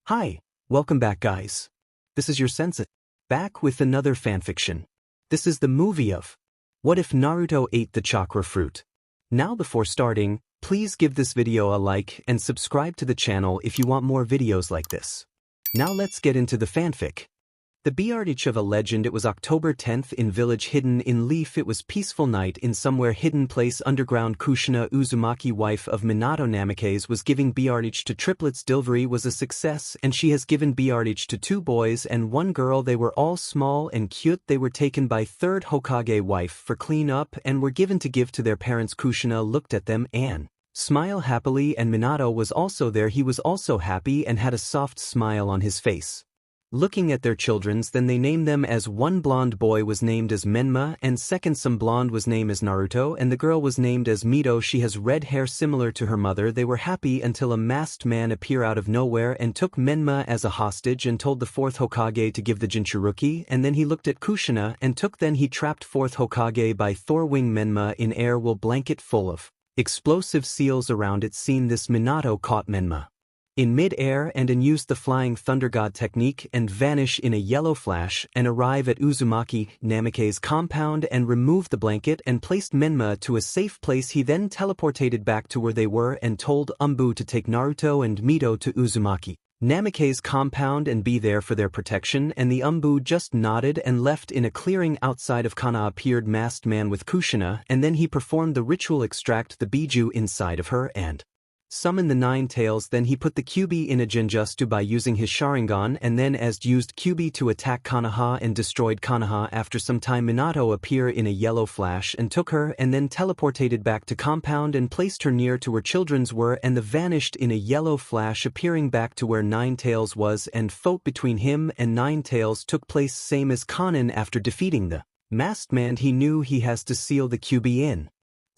Hi, welcome back guys. This is your sensei, back with another fanfiction. This is the movie of What If Naruto Ate the Chakra Fruit? Now before starting, please give this video a like and subscribe to the channel if you want more videos like this. Now let's get into the fanfic. The BRDH of a legend. It was October 10th in village hidden in leaf. It was peaceful night in somewhere hidden place underground. Kushina Uzumaki, wife of Minato Namikaze, was giving BRDH to triplets. Delivery was a success and she has given BRDH to 2 boys and 1 girl. They were all small and cute. They were taken by 3rd Hokage wife for clean up and were given to give to their parents. Kushina looked at them and smiled happily, and Minato was also there. He was also happy and had a soft smile on his face. Looking at their childrens, then they named them as one blonde boy was named as Menma, and second some blonde was named as Naruto, and the girl was named as Mito. She has red hair similar to her mother. They were happy until a masked man appeared out of nowhere and took Menma as a hostage and told the 4th Hokage to give the Jinchuruki, and then he looked at Kushina and took. Then he trapped 4th Hokage by Thorwing Menma in air wool blanket full of explosive seals around it. Seen this, Minato caught Menma in mid-air and used the flying thunder god technique and vanish in a yellow flash and arrive at Uzumaki Namikaze's compound and removed the blanket and placed Menma to a safe place. He then teleported back to where they were and told Umbu to take Naruto and Mito to Uzumaki Namikaze's compound and be there for their protection, and the Umbu just nodded and left. In a clearing outside of Kana appeared masked man with Kushina, and then he performed the ritual, extract the Biju inside of her and summon the 9 tails. Then he put the Kyuubi in a genjutsu by using his Sharingan, and then used Kyuubi to attack Konoha and destroyed Konoha. After some time, Minato appeared in a yellow flash and took her and then teleported back to compound and placed her near to where children's were, and the vanished in a yellow flash appearing back to where 9 tails was, and fight between him and 9 tails took place. Same as Konin after defeating the masked man. He knew he has to seal the Kyuubi in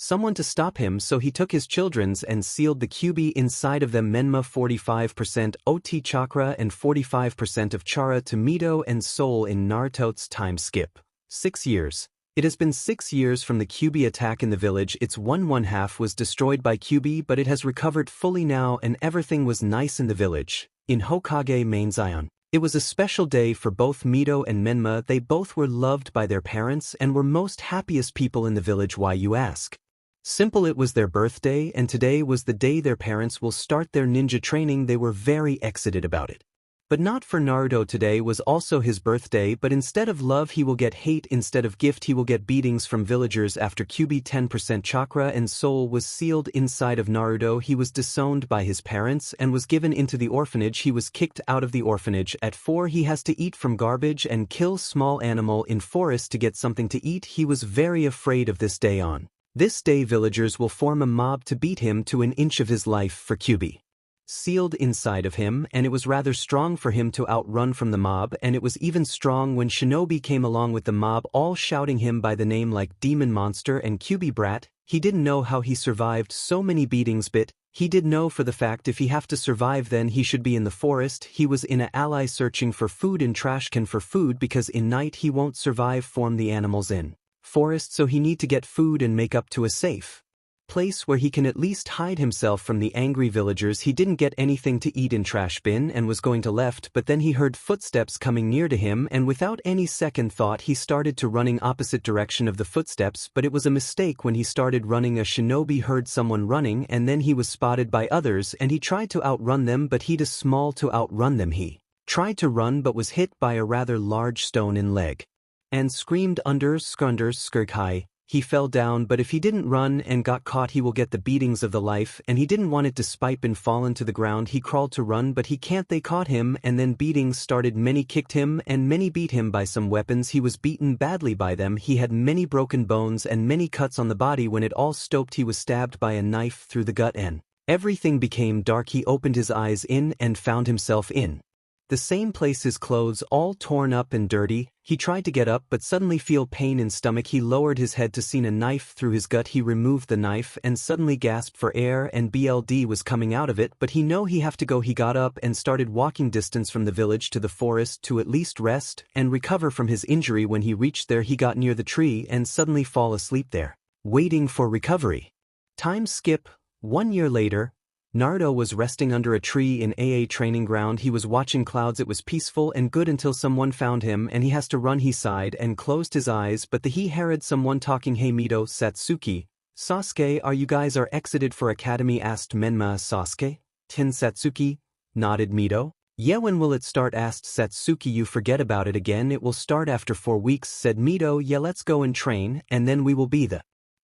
someone to stop him, so he took his children's and sealed the Kyuubi inside of them. Menma 45% OT Chakra and 45% of Chara to Mito and Soul. In Naruto's time skip 6 years. It has been 6 years from the Kyuubi attack in the village. Its 1/2 was destroyed by Kyuubi, but it has recovered fully now and everything was nice in the village. In Hokage main Zion, it was a special day for both Mito and Menma. They both were loved by their parents and were most happiest people in the village. Why, you ask? Simple, it was their birthday and today was the day their parents will start their ninja training. They were very excited about it. But not for Naruto. Today was also his birthday, but instead of love he will get hate. Instead of gift he will get beatings from villagers. After Kyuubi 10% Chakra and Soul was sealed inside of Naruto, he was disowned by his parents and was given into the orphanage. He was kicked out of the orphanage. At 4 he has to eat from garbage and kill small animal in forest to get something to eat. He was very afraid of this day. On this day villagers will form a mob to beat him to an inch of his life for Kyuubi sealed inside of him, and it was rather strong for him to outrun from the mob, and it was even strong when shinobi came along with the mob, all shouting him by the name like demon monster and Kyuubi brat. He didn't know how he survived so many beatings, but he did know for the fact if he have to survive then he should be in the forest. He was in a ally searching for food in trash can for food, because in night he won't survive form the animals in forest, so he need to get food and make up to a safe place where he can at least hide himself from the angry villagers. He didn't get anything to eat in trash bin and was going to left, but then he heard footsteps coming near to him, and without any second thought he started to running opposite direction of the footsteps. But it was a mistake. When he started running, a shinobi heard someone running and then he was spotted by others and he tried to outrun them, but he too small to outrun them. He tried to run but was hit by a rather large stone in leg and screamed under skirkai. He fell down, but if he didn't run and got caught he will get the beatings of the life, and he didn't want it despite been fallen to the ground. He crawled to run but he can't. They caught him and then beatings started. Many kicked him and many beat him by some weapons. He was beaten badly by them. He had many broken bones and many cuts on the body. When it all stopped he was stabbed by a knife through the gut and everything became dark. He opened his eyes in and found himself in the same place, his clothes all torn up and dirty. He tried to get up but suddenly feel pain in stomach. He lowered his head to see a knife through his gut. He removed the knife and suddenly gasped for air and BLD was coming out of it, but he know he have to go. He got up and started walking distance from the village to the forest to at least rest and recover from his injury. When he reached there he got near the tree and suddenly fall asleep there, waiting for recovery. Time skip 1 year later. Naruto was resting under a tree in AA training ground. He was watching clouds. It was peaceful and good until someone found him and he has to run. He sighed and closed his eyes, but he heard someone talking. Hey Mito, Satsuki, Sasuke, are you guys are exited for academy? Asked Menma. Sasuke? Tin Satsuki? Nodded Mito. Yeah, when will it start? Asked Satsuki. You forget about it again. It will start after 4 weeks, said Mito. Yeah, let's go and train, and then we will be the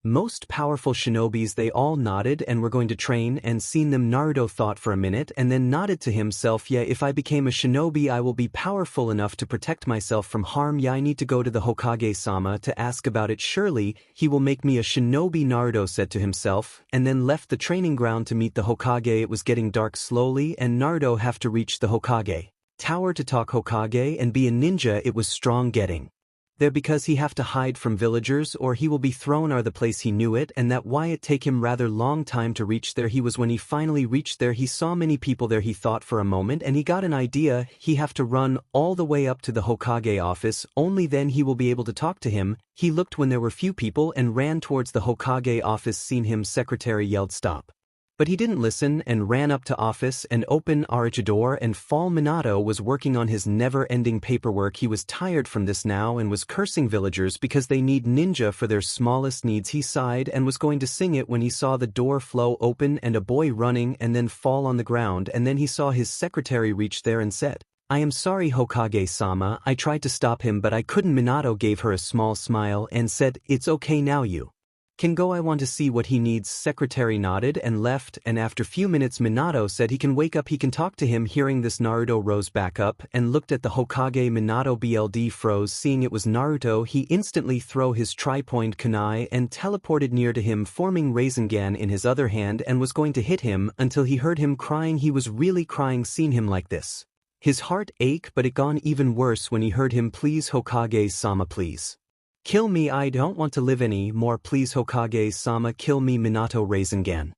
most powerful shinobis. They all nodded and were going to train and seen them. Naruto thought for a minute and then nodded to himself. Yeah, if I became a shinobi I will be powerful enough to protect myself from harm. Yeah, I need to go to the Hokage-sama to ask about it. Surely, he will make me a shinobi, Naruto said to himself, and then left the training ground to meet the Hokage. It was getting dark slowly and Naruto have to reach the Hokage tower to talk Hokage and be a ninja. It was strong getting there because he have to hide from villagers or he will be thrown are the place he knew it, and that why it take him rather long time to reach there. He was when he finally reached there he saw many people there. He thought for a moment and he got an idea. He have to run all the way up to the Hokage office, only then he will be able to talk to him. He looked when there were few people and ran towards the Hokage office. Seen him, secretary yelled stop. But he didn't listen and ran up to office and open door and fall. Minato was working on his never-ending paperwork. He was tired from this now and was cursing villagers because they need ninja for their smallest needs. He sighed and was going to sing it when he saw the door flow open and a boy running and then fall on the ground, and then he saw his secretary reach there and said, I am sorry Hokage-sama, I tried to stop him but I couldn't. Minato gave her a small smile and said, it's okay now, you can go, I want to see what he needs. Secretary nodded and left, and after few minutes Minato said he can wake up, he can talk to him. Hearing this Naruto rose back up and looked at the Hokage. Minato BLD froze. Seeing it was Naruto he instantly threw his tri-point kunai and teleported near to him, forming Rasengan in his other hand, and was going to hit him until he heard him crying. He was really crying. Seen him like this, his heart ached, but it gone even worse when he heard him, please Hokage-sama, please kill me, I don't want to live any more, please Hokage-sama, kill me. Minato Rasengan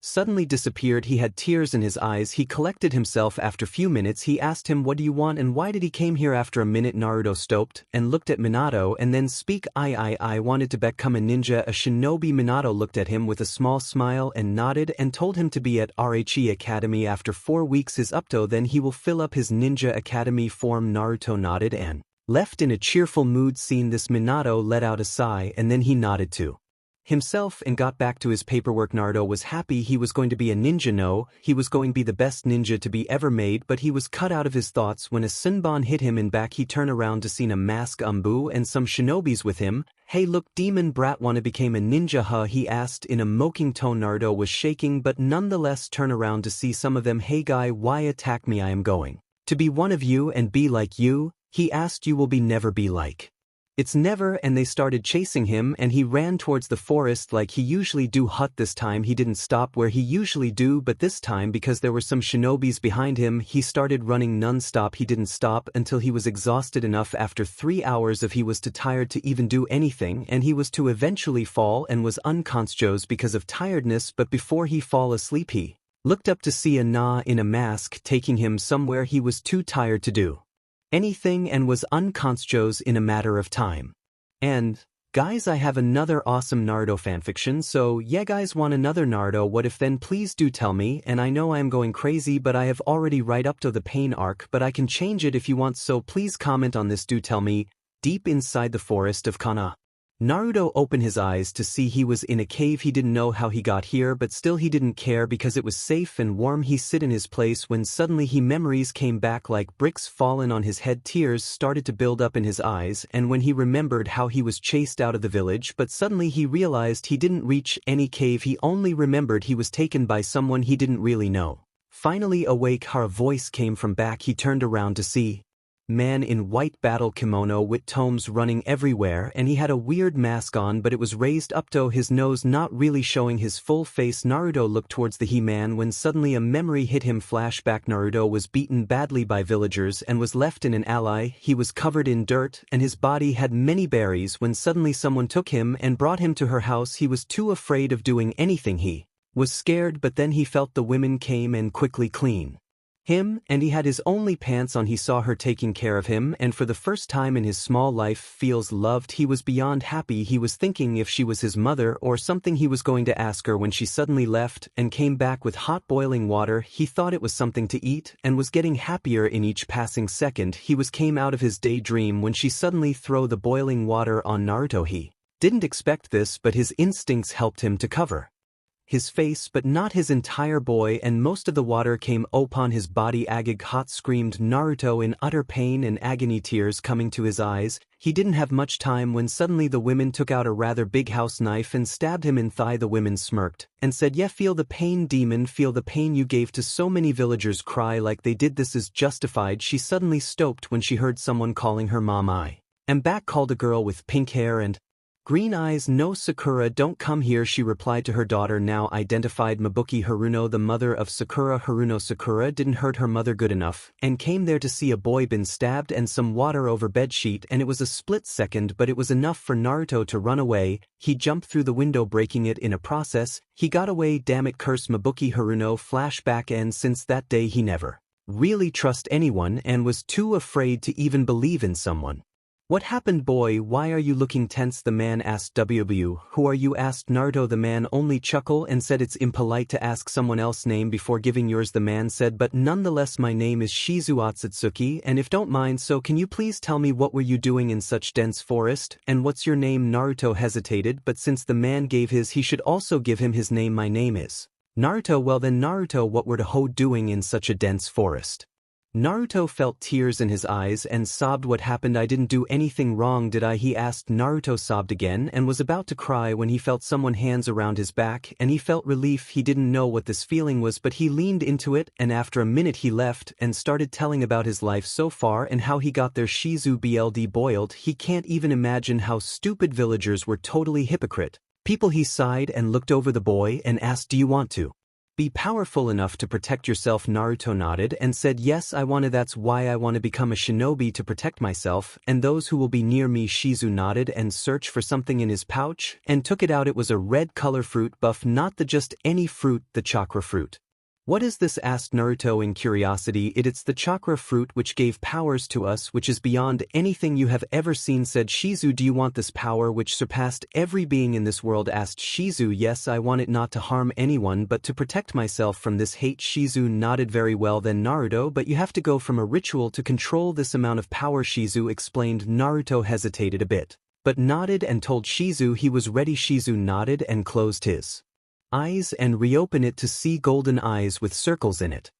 suddenly disappeared. He had tears in his eyes. He collected himself after few minutes. He asked him what do you want and why did he came here. After a minute Naruto stopped and looked at Minato and then speak, I wanted to become a ninja, a shinobi. Minato looked at him with a small smile and nodded and told him to be at RHE Academy after 4 weeks is up to then he will fill up his ninja academy form. Naruto nodded and left in a cheerful mood. Seeing this Minato let out a sigh and then he nodded to himself and got back to his paperwork. Naruto was happy. He was going to be a ninja. No, he was going to be the best ninja to be ever made, but he was cut out of his thoughts when a Senbon hit him in back. He turned around to see a mask Umbu and some shinobis with him. Hey look, demon brat, wanna become a ninja huh? He asked in a mocking tone. Naruto was shaking but nonetheless turned around to see some of them. Hey guy, why attack me? I am going to be one of you and be like you. He asked, you will be never be like it's never, and they started chasing him and he ran towards the forest like he usually do. Hut this time he didn't stop where he usually do, but this time because there were some shinobis behind him he started running non-stop. He didn't stop until he was exhausted enough after 3 hours of he was too tired to even do anything, and he was to eventually fall and was unconscious because of tiredness. But before he fall asleep he looked up to see a Na in a mask taking him somewhere. He was too tired to do anything and was unconscious in a matter of time. And guys, I have another awesome Naruto fanfiction, so yeah guys, want another Naruto what if then please do tell me. And I know I am going crazy but I have already right up to the pain arc, but I can change it if you want, so please comment on this. Do tell me. Deep inside the forest of Kana, Naruto opened his eyes to see he was in a cave. He didn't know how he got here, but still he didn't care because it was safe and warm. He sit in his place when suddenly memories came back like bricks fallen on his head. Tears started to build up in his eyes, and when he remembered how he was chased out of the village, but suddenly he realized he didn't reach any cave. He only remembered he was taken by someone he didn't really know. Finally awake, her voice came from back. He turned around to see man in white battle kimono with tomes running everywhere, and he had a weird mask on but it was raised up to his nose, not really showing his full face. Naruto looked towards the he-man when suddenly a memory hit him. Flashback, Naruto was beaten badly by villagers and was left in an alley. He was covered in dirt and his body had many berries when suddenly someone took him and brought him to her house. He was too afraid of doing anything. He was scared, but then he felt the women came and quickly clean Him, and he had his only pants on. He saw her taking care of him, and for the first time in his small life feels loved. He was beyond happy. He was thinking if she was his mother or something he was going to ask her when she suddenly left and came back with hot boiling water. He thought it was something to eat and was getting happier in each passing second. He came out of his daydream when she suddenly threw the boiling water on Naruto. He didn't expect this, but his instincts helped him to cover his face but not his entire boy, and most of the water came upon his body. Agag hot, screamed Naruto in utter pain and agony, tears coming to his eyes. He didn't have much time when suddenly the women took out a rather big house knife and stabbed him in thigh. The women smirked and said, "Yeah, feel the pain, demon, feel the pain you gave to so many villagers. Cry like they did. This is justified." She suddenly stopped when she heard someone calling her mom. "I am back," called a girl with pink hair and green eyes. "No, Sakura, don't come here," she replied to her daughter, now identified Mabuki Haruno, the mother of Sakura. Haruno Sakura didn't hurt her mother good enough and came there to see a boy been stabbed and some water over bedsheet, and it was a split second, but it was enough for Naruto to run away. He jumped through the window, breaking it in a process. He got away. Damn it, curse Mabuki Haruno. Flashback, and since that day he never really trust anyone and was too afraid to even believe in someone. "What happened, boy? Why are you looking tense?" the man asked. "WW, who are you?" asked Naruto. The man only chuckled and said, "It's impolite to ask someone else's name before giving yours." The man said, "But nonetheless, my name is Shizu Otsutsuki, and if don't mind, so can you please tell me what were you doing in such dense forest, and what's your name?" Naruto hesitated, but since the man gave his, he should also give him his name. "My name is Naruto." "Well then, Naruto, what were the doing in such a dense forest?" Naruto felt tears in his eyes and sobbed. "What happened? I didn't do anything wrong, did I?" he asked. Naruto sobbed again and was about to cry when he felt someone hands around his back, and he felt relief. He didn't know what this feeling was, but he leaned into it, and after a minute he left and started telling about his life so far and how he got there. Shizu BLD boiled. He can't even imagine how stupid villagers were, totally hypocrite people. He sighed and looked over the boy and asked, "Do you want to be powerful enough to protect yourself?" Naruto nodded and said, "Yes, I want to. That's why I want to become a shinobi, to protect myself and those who will be near me." Shizu nodded and searched for something in his pouch and took it out. It was a red color fruit buff, not the just any fruit, the chakra fruit. "What is this?" asked Naruto in curiosity. "It's the chakra fruit which gave powers to us, which is beyond anything you have ever seen," said Shizu. "Do you want this power which surpassed every being in this world?" asked Shizu. "Yes, I want it, not to harm anyone but to protect myself from this hate." Shizu nodded. "Very well then, Naruto, but you have to go from a ritual to control this amount of power," Shizu explained. Naruto hesitated a bit, but nodded and told Shizu he was ready. Shizu nodded and closed his eyes and reopened it to see golden eyes with circles in it.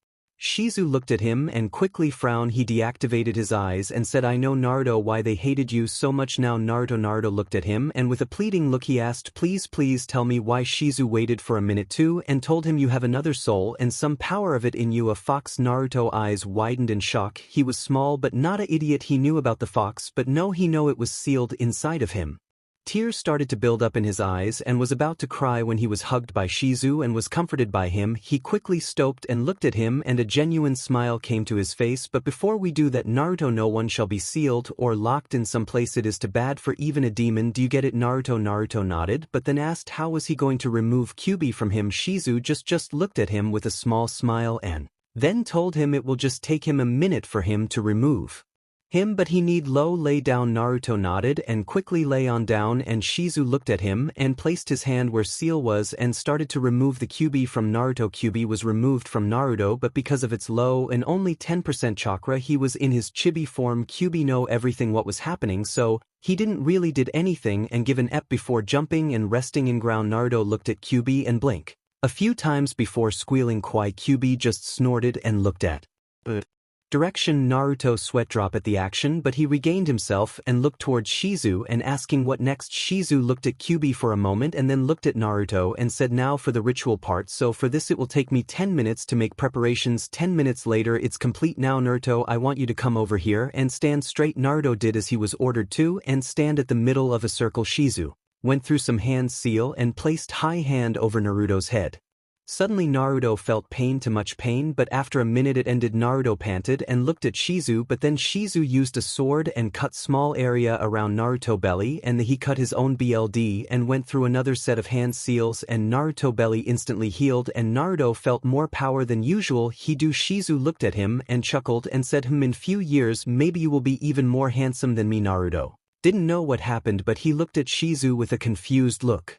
Shizu looked at him and quickly frowned. He deactivated his eyes and said, "I know, Naruto, why they hated you so much now." Naruto looked at him and with a pleading look he asked, Please tell me why." Shizu waited for a minute too and told him, "You have another soul and some power of it in you, a fox." Naruto eyes widened in shock. He was small but not an idiot. He knew about the fox, but he knew it was sealed inside of him. Tears started to build up in his eyes and was about to cry when he was hugged by Shizu and was comforted by him. He quickly stooped and looked at him and a genuine smile came to his face. "But before we do that, Naruto, no one shall be sealed or locked in some place. It is too bad for even a demon. Do you get it?" Naruto nodded, but then asked how was he going to remove Kyuubi from him. Shizu just looked at him with a small smile and then told him it will just take him a minute for him to remove him, but he need lay down. Naruto nodded and quickly lay on down, and Shizu looked at him and placed his hand where seal was and started to remove the Kyuubi from Naruto. Kyuubi was removed from Naruto, but because of its low and only 10% chakra, he was in his chibi form. Kyuubi know everything what was happening, so he didn't really did anything and give an ep before jumping and resting in ground. Naruto looked at Kyuubi and blinked a few times before squealing. Quiet. Kyuubi just snorted and looked at direction. Naruto sweat drop at the action, but he regained himself and looked towards Shizu and asking what next. Shizu looked at Kyuubi for a moment and then looked at Naruto and said, "Now for the ritual part, so for this it will take me 10 minutes to make preparations." 10 minutes later, "It's complete now, Naruto. I want you to come over here and stand straight." Naruto did as he was ordered to and stand at the middle of a circle. Shizu went through some hand seal and placed high hand over Naruto's head. Suddenly Naruto felt pain, too much pain, but after a minute it ended. Naruto panted and looked at Shizu, but then Shizu used a sword and cut small area around Naruto belly, and he cut his own BLD and went through another set of hand seals, and Naruto belly instantly healed and Naruto felt more power than usual. Shizu looked at him and chuckled and said, in few years maybe you will be even more handsome than me. Naruto didn't know what happened, but he looked at Shizu with a confused look.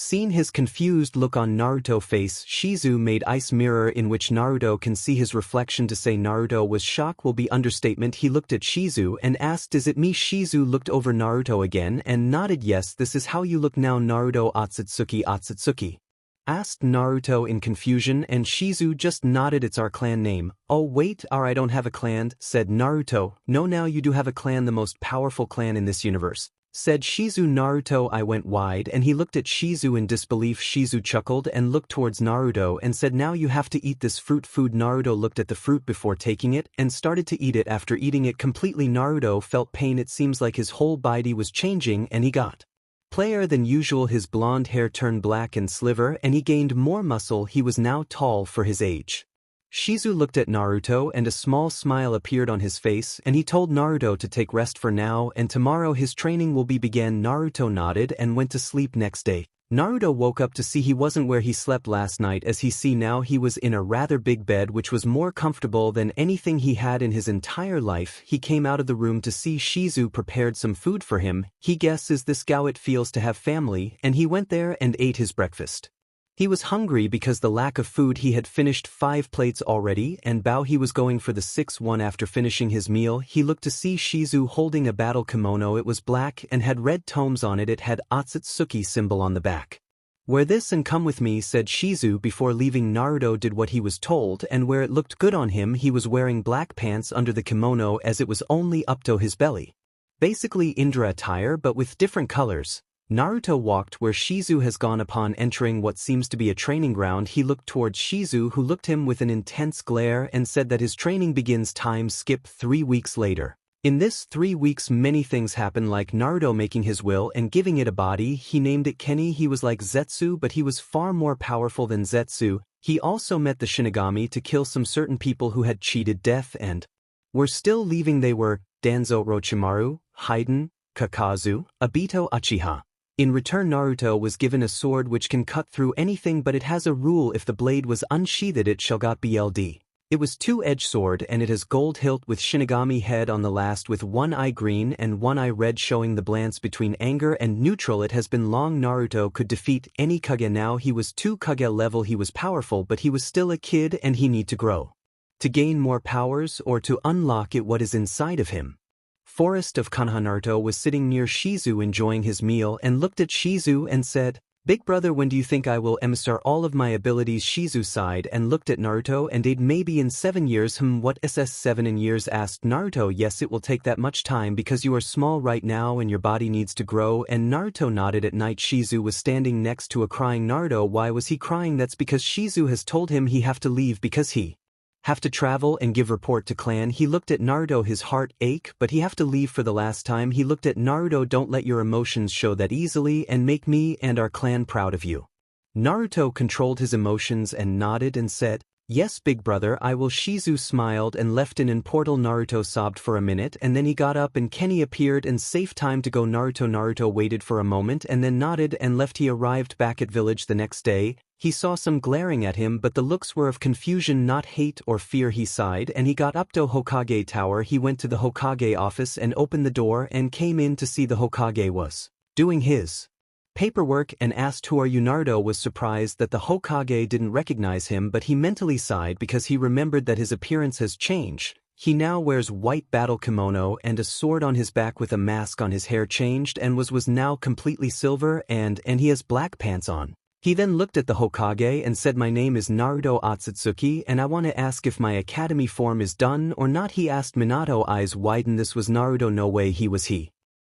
Seeing his confused look on Naruto's face, Shizu made ice mirror in which Naruto can see his reflection. To say Naruto was shocked will be understatement. He looked at Shizu and asked, "Is it me?" Shizu looked over Naruto again and nodded. "Yes, this is how you look now." Naruto Otsutsuki asked Naruto in confusion, and Shizu just nodded. "It's our clan name." "Oh wait, I don't have a clan," said Naruto. "No, now you do have a clan, the most powerful clan in this universe," said Shizu. Naruto I went wide and he looked at Shizu in disbelief. Shizu chuckled and looked towards Naruto and said, "Now you have to eat this fruit." Naruto looked at the fruit before taking it and started to eat it. After eating it completely, Naruto felt pain. It seems like his whole body was changing and he got player than usual. His blonde hair turned black and sliver and he gained more muscle. He was now tall for his age. Shizu looked at Naruto and a small smile appeared on his face, and he told Naruto to take rest for now and tomorrow his training will be began. Naruto nodded and went to sleep. Next day, Naruto woke up to see he wasn't where he slept last night. As he see now, he was in a rather big bed which was more comfortable than anything he had in his entire life. He came out of the room to see Shizu prepared some food for him. He guesses this how it feels to have family, and he went there and ate his breakfast. He was hungry because the lack of food. He had finished 5 plates already and he was going for the 6th one. After finishing his meal, he looked to see Shizu holding a battle kimono. It was black and had red tomes on it. It had Otsutsuki symbol on the back. "Wear this and come with me," said Shizu before leaving. Naruto did what he was told, and where it looked good on him, he was wearing black pants under the kimono as it was only up to his belly. Basically Indra attire but with different colors. Naruto walked where Shizu has gone. Upon entering what seems to be a training ground, he looked towards Shizu, who looked him with an intense glare and said that his training begins. Time skip 3 weeks later. In this 3 weeks many things happen, like Naruto making his will and giving it a body. He named it Kenny. He was like Zetsu, but he was far more powerful than Zetsu. He also met the Shinigami to kill some certain people who had cheated death and were still leaving. They were Danzo Orochimaru, Haiden, Kakazu, Obito, Uchiha. In return, Naruto was given a sword which can cut through anything, but it has a rule: if the blade was unsheathed it shall got BLD. It was 2-edged sword and it has gold hilt with Shinigami head on the last, with one eye green and one eye red, showing the balance between anger and neutral. It has been long. Naruto could defeat any Kage. Now he was 2 Kage level. He was powerful, but he was still a kid and he need to grow to gain more powers or to unlock it what is inside of him. Forest of Konoha. Naruto was sitting near Shizu enjoying his meal and looked at Shizu and said, "Big brother, when do you think I will master all of my abilities?" Shizu sighed and looked at Naruto and said, "Maybe in 7 years." What is 7 in years?" asked Naruto. "Yes, it will take that much time because you are small right now and your body needs to grow." And Naruto nodded. At night, Shizu was standing next to a crying Naruto. Why was he crying? That's because Shizu has told him he have to leave because he have to travel and give report to clan. He looked at Naruto, his heart ache, but he have to leave for the last time. He looked at Naruto. "Don't let your emotions show that easily and make me and our clan proud of you." Naruto controlled his emotions and nodded and said, "Yes, big brother, I will." Shizu smiled and left in portal. Naruto sobbed for a minute and then he got up and Kenny appeared and safe time to go. Naruto waited for a moment and then nodded and left. He arrived back at village the next day. He saw some glaring at him, but the looks were of confusion, not hate or fear. He sighed and he got up to Hokage Tower. He went to the Hokage office and opened the door and came in to see the Hokage was doing his paperwork and asked, "Who are you?" Naruto was surprised that the Hokage didn't recognize him, but he mentally sighed because he remembered that his appearance has changed. He now wears white battle kimono and a sword on his back with a mask on. His hair changed and was now completely silver and he has black pants on. He then looked at the Hokage and said, "My name is Naruto Otsutsuki and I want to ask if my academy form is done or not." He asked. Minato eyes widened. This was Naruto. "No way." He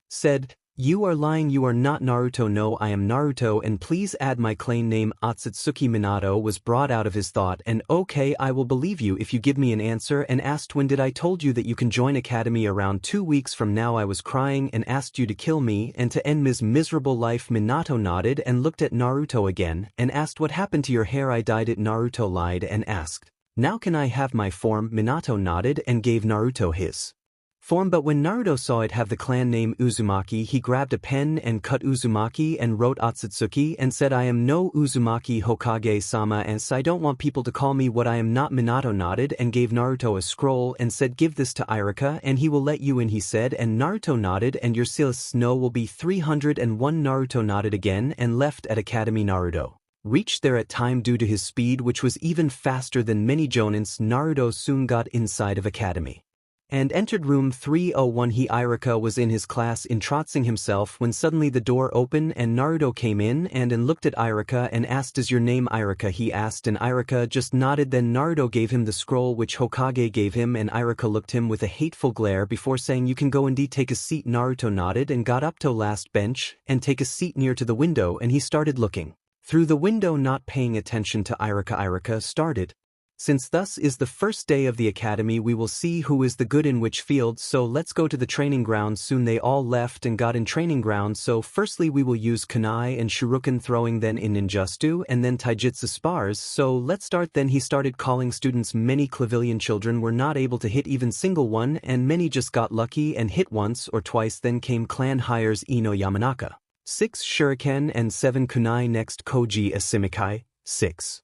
said, You are lying, you are not Naruto. No, I am Naruto, and please add my claim name. Otsutsuki Minato was brought out of his thought, and okay, I will believe you if you give me an answer, and asked when did I told you that you can join academy around 2 weeks from now. I was crying and asked you to kill me and to end Ms. miserable life. Minato nodded and looked at Naruto again and asked what happened to your hair. I dyed it. Naruto lied and asked, now can I have my form? Minato nodded and gave Naruto his form, but when Naruto saw it have the clan name Uzumaki, he grabbed a pen and cut Uzumaki and wrote Otsutsuki and said, I am no Uzumaki Hokage-sama, and I don't want people to call me what I am not. Minato nodded and gave Naruto a scroll and said, give this to Irika and he will let you in, he said, and Naruto nodded, and your snow will be 301. Naruto nodded again and left at academy. Naruto reached there at time due to his speed, which was even faster than many jonins. Naruto soon got inside of academy and entered room 301. Irika was in his class introducing himself when suddenly the door opened and Naruto came in and looked at Irika and asked, is your name Irika? He asked, and Irika just nodded. Then Naruto gave him the scroll which Hokage gave him, and Irika looked him with a hateful glare before saying, you can go indeed, take a seat. Naruto nodded and got up to last bench and take a seat near to the window, and he started looking through the window, not paying attention to Irika. Irika started, since thus is the first day of the academy, we will see who is the good in which field, so let's go to the training ground. Soon they all left and got in training ground. So firstly we will use kunai and shuriken throwing, then in ninjutsu, and then taijutsu spars. So let's start. Then he started calling students. Many Clavilian children were not able to hit even single one, and many just got lucky and hit once or twice. Then came clan hires Ino Yamanaka, 6 shuriken and 7 kunai. Next Koji Asimikai, 6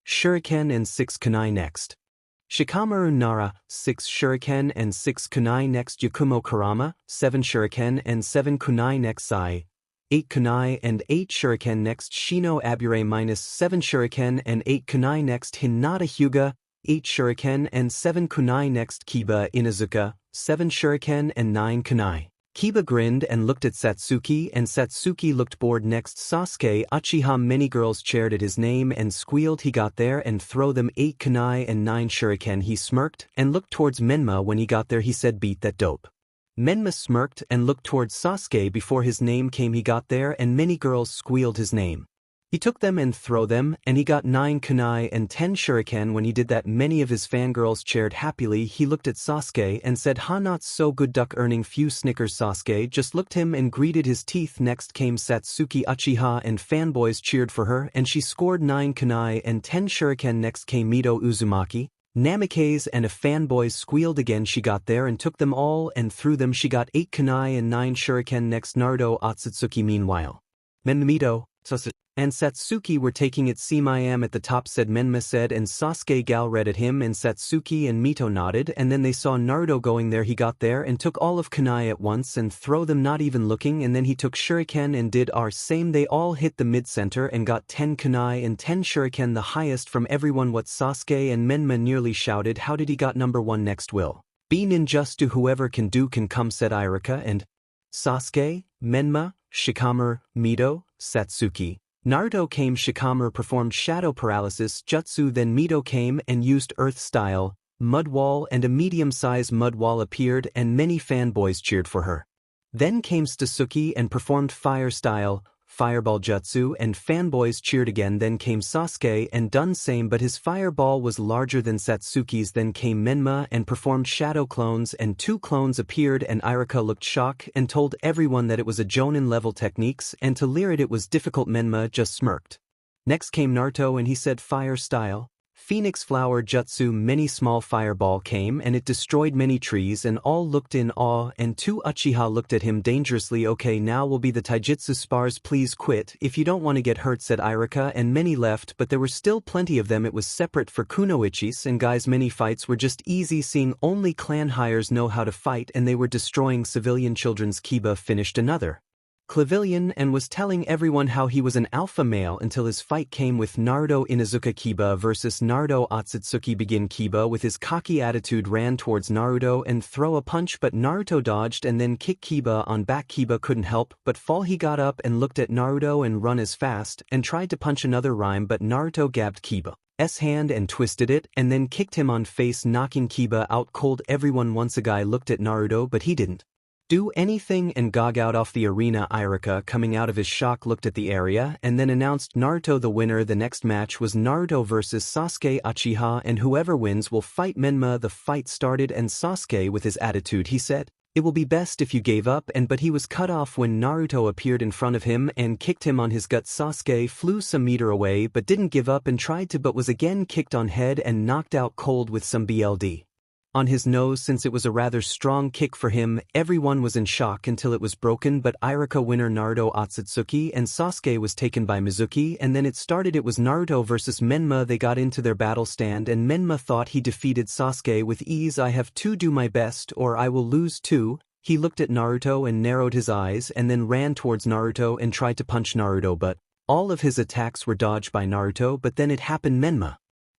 shuriken and 6 kunai. Next Shikamaru Nara, 6 shuriken and 6 kunai. Next Yakumo Karama, 7 shuriken and 7 kunai. Next Sai, 8 kunai and 8 shuriken. Next Shino Abure minus 7 shuriken and 8 kunai. Next Hinata Hyuga, 8 shuriken and 7 kunai. Next Kiba Inazuka, 7 shuriken and 9 kunai. Kiba grinned and looked at Satsuki, and Satsuki looked bored. Next Sasuke Uchiha. Many girls cheered at his name and squealed. He got there and throw them 8 kunai and 9 shuriken. He smirked and looked towards Menma. When he got there he said, beat that dope. Menma smirked and looked towards Sasuke. Before his name came he got there and many girls squealed his name. He took them and throw them, and he got 9 kunai and 10 shuriken. When he did that many of his fangirls cheered happily. He looked at Sasuke and said, ha, not so good, duck, earning few snickers. Sasuke just looked him and greeted his teeth. Next came Satsuki Uchiha, and fanboys cheered for her and she scored 9 kunai and 10 shuriken. Next came Mito Uzumaki, Namikaze, and a fanboys squealed again. She got there and took them all and threw them. She got 8 kunai and 9 shuriken. Next Naruto Otsutsuki. Meanwhile Mito and Satsuki were taking it. See, I am at the top, said Menma said, and Sasuke gal read at him, and Satsuki and Mito nodded, and then they saw Naruto going there. He got there and took all of kunai at once and throw them, not even looking, and then he took shuriken and did our same. They all hit the mid-center and got 10 kunai and 10 shuriken, the highest from everyone. What? Sasuke and Menma nearly shouted. How did he got number 1? Next will be ninjutsu, whoever can do can come, said Irika and Sasuke, Menma, Shikamaru, Mito, Satsuki. Naruto came. Shikamaru performed shadow paralysis jutsu. Then Mito came and used earth style mud wall, and a medium-sized mud wall appeared and many fanboys cheered for her. Then came Satsuki and performed fire style fireball jutsu, and fanboys cheered again. Then came Sasuke and done same, but his fireball was larger than Satsuki's. Then came Menma and performed shadow clones, and 2 clones appeared, and Irika looked shocked and told everyone that it was a Jonin level techniques and to leer it was difficult. Menma just smirked. Next came Naruto and he said fire style Phoenix flower jutsu. Many small fireball came and it destroyed many trees, and all looked in awe, and 2 Uchiha looked at him dangerously. Okay, now will be the taijutsu spars, please quit if you don't want to get hurt, said Irika, and many left, but there were still plenty of them. It was separate for kunoichis, and guys, many fights were just easy, seeing only clan hires know how to fight, and they were destroying civilian children's. Kiba finished another Clavilian and was telling everyone how he was an alpha male until his fight came with Naruto. Inazuka. Kiba versus Naruto. Otsutsuki. Begin. Kiba with his cocky attitude ran towards Naruto and throw a punch, but Naruto dodged and then kicked Kiba on back. Kiba couldn't help but fall. He got up and looked at Naruto and run as fast and tried to punch another rhyme, but Naruto grabbed Kiba's hand and twisted it and then kicked him on face, knocking Kiba out cold. Everyone once a guy looked at Naruto, but he didn't Do anything and got out off the arena. Irika, coming out of his shock, looked at the area and then announced Naruto the winner. The next match was Naruto versus Sasuke Uchiha, and whoever wins will fight Menma. The fight started and Sasuke, with his attitude, he said, "It will be best if you gave up," but he was cut off when Naruto appeared in front of him and kicked him on his gut. Sasuke flew some meter away but didn't give up and tried to, but was again kicked on head and knocked out cold with some BLD on his nose. Since it was a rather strong kick for him, everyone was in shock until it was broken, but Irika winner Naruto Otsutsuki and Sasuke was taken by Mizuki, and then it started. It was Naruto versus Menma. They got into their battle stand and Menma thought he defeated Sasuke with ease. "I have to do my best or I will lose too." He looked at Naruto and narrowed his eyes and then ran towards Naruto and tried to punch Naruto, but all of his attacks were dodged by Naruto. But then it happened. Menma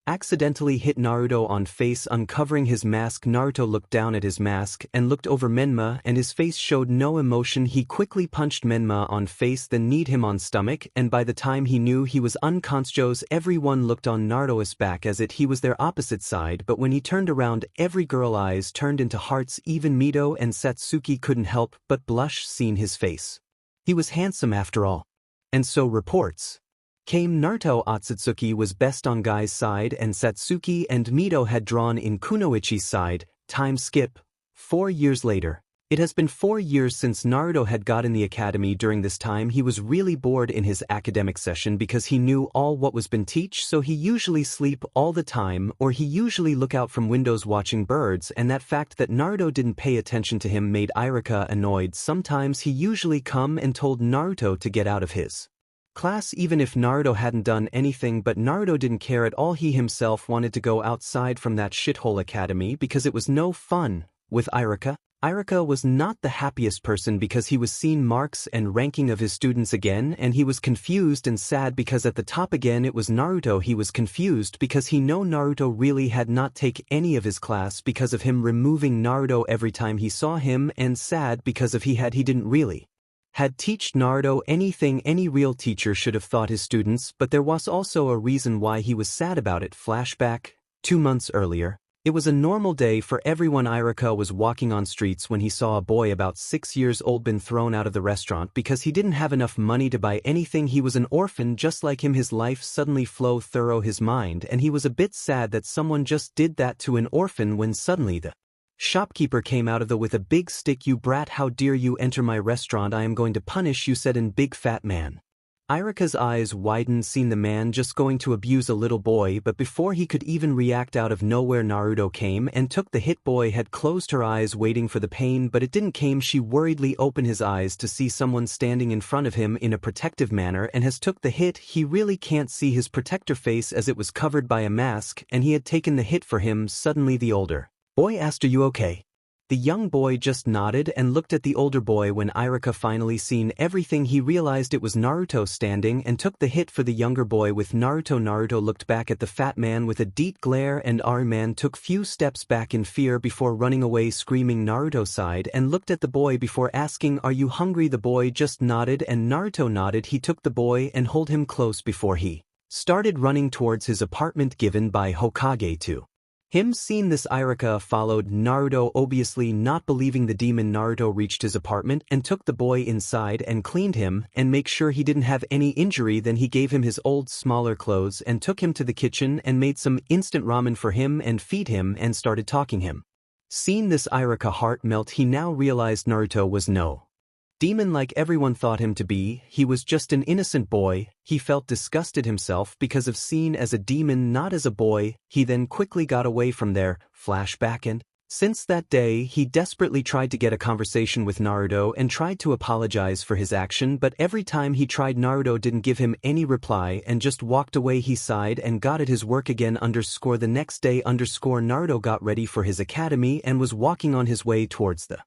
accidentally hit Naruto on face, uncovering his mask. Naruto looked down at his mask and looked over Menma, and his face showed no emotion. He quickly punched Menma on face, then kneed him on stomach, and by the time he knew he was unconscious, everyone looked on Naruto's back as he was their opposite side. But when he turned around, every girl eyes turned into hearts. Even Mito and Satsuki couldn't help but blush seeing his face. He was handsome after all. And so reports came. Naruto Otsutsuki was best on Guy's side and Satsuki and Mito had drawn in Kunoichi's side. Time skip. 4 years later. It has been 4 years since Naruto had got in the academy. During this time he was really bored in his academic session because he knew all what was been teach, so he usually sleep all the time or he usually look out from windows watching birds, and that fact that Naruto didn't pay attention to him made Irika annoyed. Sometimes he usually come and told Naruto to get out of his class even if Naruto hadn't done anything, but Naruto didn't care at all. He himself wanted to go outside from that shithole academy because it was no fun with Irika. Irika was not the happiest person because he was seeing marks and ranking of his students again, and he was confused and sad because at the top again it was Naruto. He was confused because he know Naruto really had not take any of his class because of him removing Naruto every time he saw him, and sad because of he didn't really had teached Naruto anything any real teacher should have taught his students. But there was also a reason why he was sad about it. Flashback. 2 months earlier. It was a normal day for everyone. Irika was walking on streets when he saw a boy about 6 years old been thrown out of the restaurant because he didn't have enough money to buy anything. He was an orphan just like him. His life suddenly flowed through his mind and he was a bit sad that someone just did that to an orphan when suddenly the shopkeeper came out of with a big stick. "You brat, how dare you enter my restaurant? I am going to punish you," said in big fat man. Irika's eyes widened seeing the man just going to abuse a little boy, but before he could even react, out of nowhere Naruto came and took the hit. Boy had closed her eyes waiting for the pain, but it didn't came. She worriedly opened his eyes to see someone standing in front of him in a protective manner and has took the hit. He really can't see his protector face as it was covered by a mask, and he had taken the hit for him. Suddenly the older boy asked, "Are you okay?" The young boy just nodded and looked at the older boy. When Irika finally seen everything, he realized it was Naruto standing and took the hit for the younger boy with Naruto. Naruto looked back at the fat man with a deep glare, and our man took few steps back in fear before running away screaming. Naruto sighed and looked at the boy before asking, "Are you hungry?" The boy just nodded and Naruto nodded. He took the boy and held him close before he started running towards his apartment given by Hokage to him. Seeing this, Irika followed Naruto, obviously not believing the demon. Naruto reached his apartment and took the boy inside and cleaned him and make sure he didn't have any injury. Then he gave him his old smaller clothes and took him to the kitchen and made some instant ramen for him and feed him and started talking him. Seeing this, Irika heart melt. He now realized Naruto was no demon like everyone thought him to be. He was just an innocent boy. He felt disgusted himself because of seen as a demon, not as a boy. He then quickly got away from there. Flashback. And since that day he desperately tried to get a conversation with Naruto and tried to apologize for his action, but every time he tried Naruto didn't give him any reply and just walked away. He sighed and got at his work again. The next day Naruto got ready for his academy and was walking on his way towards the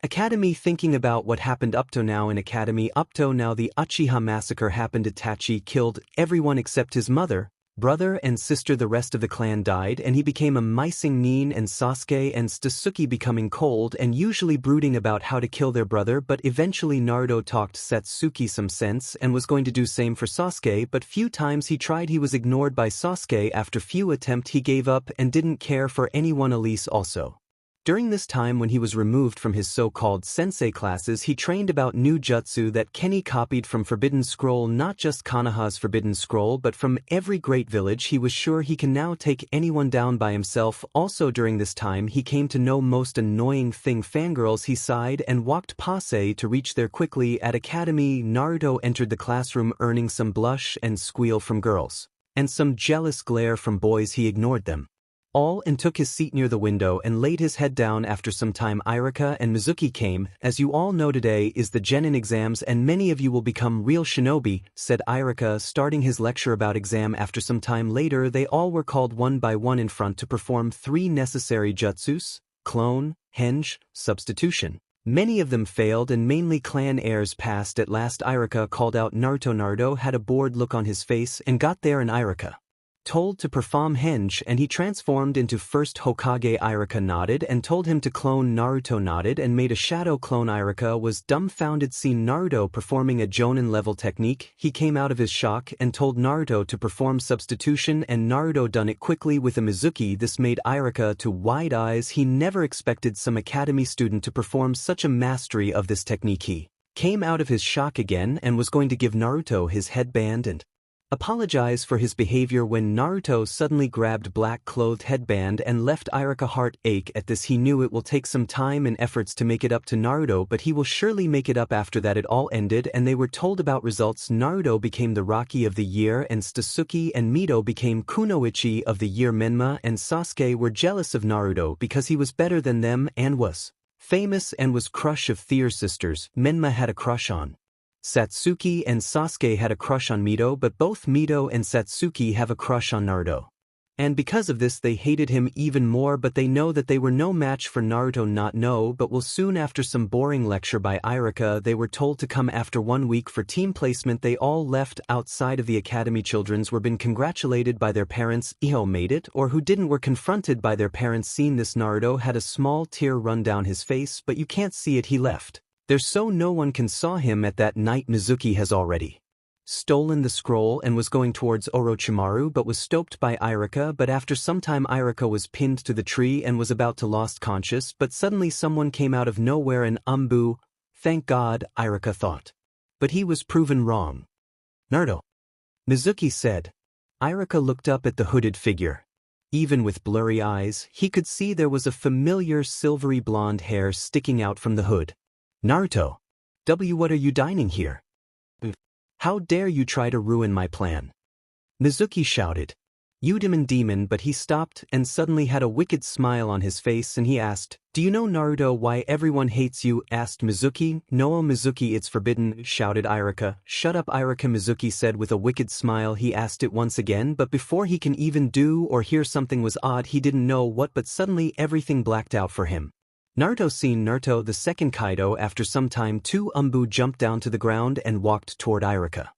academy thinking about what happened up to now in academy. Up to now the Uchiha massacre happened. Itachi killed everyone except his mother, brother and sister. The rest of the clan died and he became a missing. Nin and Sasuke and Satsuki becoming cold and usually brooding about how to kill their brother, but eventually Naruto talked Satsuki some sense and was going to do same for Sasuke, but few times he tried he was ignored by Sasuke. After few attempts he gave up and didn't care for anyone. Elise also During this time when he was removed from his so-called sensei classes, he trained about new jutsu that Kenny copied from Forbidden Scroll, not just Konoha's Forbidden Scroll but from every great village. He was sure he can now take anyone down by himself. Also during this time he came to know most annoying thing, fangirls. He sighed and walked passe to reach there quickly. At academy, Naruto entered the classroom earning some blush and squeal from girls, and some jealous glare from boys. He ignored them all and took his seat near the window and laid his head down. After some time Irika and Mizuki came. As you all know, today is the Genin exams and many of you will become real shinobi, said Irika, starting his lecture about exam. After some time later they all were called one by one in front to perform 3 necessary jutsus: clone, henge, substitution. Many of them failed and mainly clan heirs passed. At last Irika called out Naruto. Naruto had a bored look on his face and got there, and Irika told to perform henge, and he transformed into first Hokage. Irika nodded and told him to clone. Naruto nodded and made a shadow clone. Irika was dumbfounded seeing Naruto performing a Jonin level technique. He came out of his shock and told Naruto to perform substitution, and Naruto done it quickly with a Mizuki. This made Irika to wide eyes. He never expected some academy student to perform such a mastery of this technique. He came out of his shock again and was going to give Naruto his headband and apologize for his behavior when Naruto suddenly grabbed black-clothed headband and left. Irika heart ache at this. He knew it will take some time and efforts to make it up to Naruto, but he will surely make it up. After that it all ended and they were told about results. Naruto became the Rocky of the year and Sasuke and Mito became Kunoichi of the year. Menma and Sasuke were jealous of Naruto because he was better than them and was famous and was crush of Thier's sisters. Menma had a crush on Satsuki and Sasuke had a crush on Mito, but both Mito and Satsuki have a crush on Naruto. And because of this they hated him even more, but they know that they were no match for Naruto. Not know but will soon. After some boring lecture by Irika they were told to come after 1 week for team placement. They all left outside of the academy. Children's were been congratulated by their parents. Iho made it, or who didn't were confronted by their parents. Seeing this Naruto had a small tear run down his face, but you can't see it. He left there so no one can saw him. At that night Mizuki has already stolen the scroll and was going towards Orochimaru but was stopped by Irika. But after some time Irika was pinned to the tree and was about to lost conscious, but suddenly someone came out of nowhere, an Umbu. Thank God, Irika thought. But he was proven wrong. Naruto, Mizuki said. Irika looked up at the hooded figure. Even with blurry eyes he could see there was a familiar silvery blonde hair sticking out from the hood. Naruto, what are you dining here? How dare you try to ruin my plan? Mizuki shouted. You demon, but he stopped and suddenly had a wicked smile on his face and he asked, do you know, Naruto, why everyone hates you? Asked Mizuki. No, Mizuki, it's forbidden, shouted Irika. Shut up, Irika, Mizuki said with a wicked smile. He asked it once again, but before he can even do or hear something was odd. He didn't know what, but suddenly everything blacked out for him. Naruto seen Naruto the second Kaido. After some time 2 Umbu jumped down to the ground and walked toward Irika.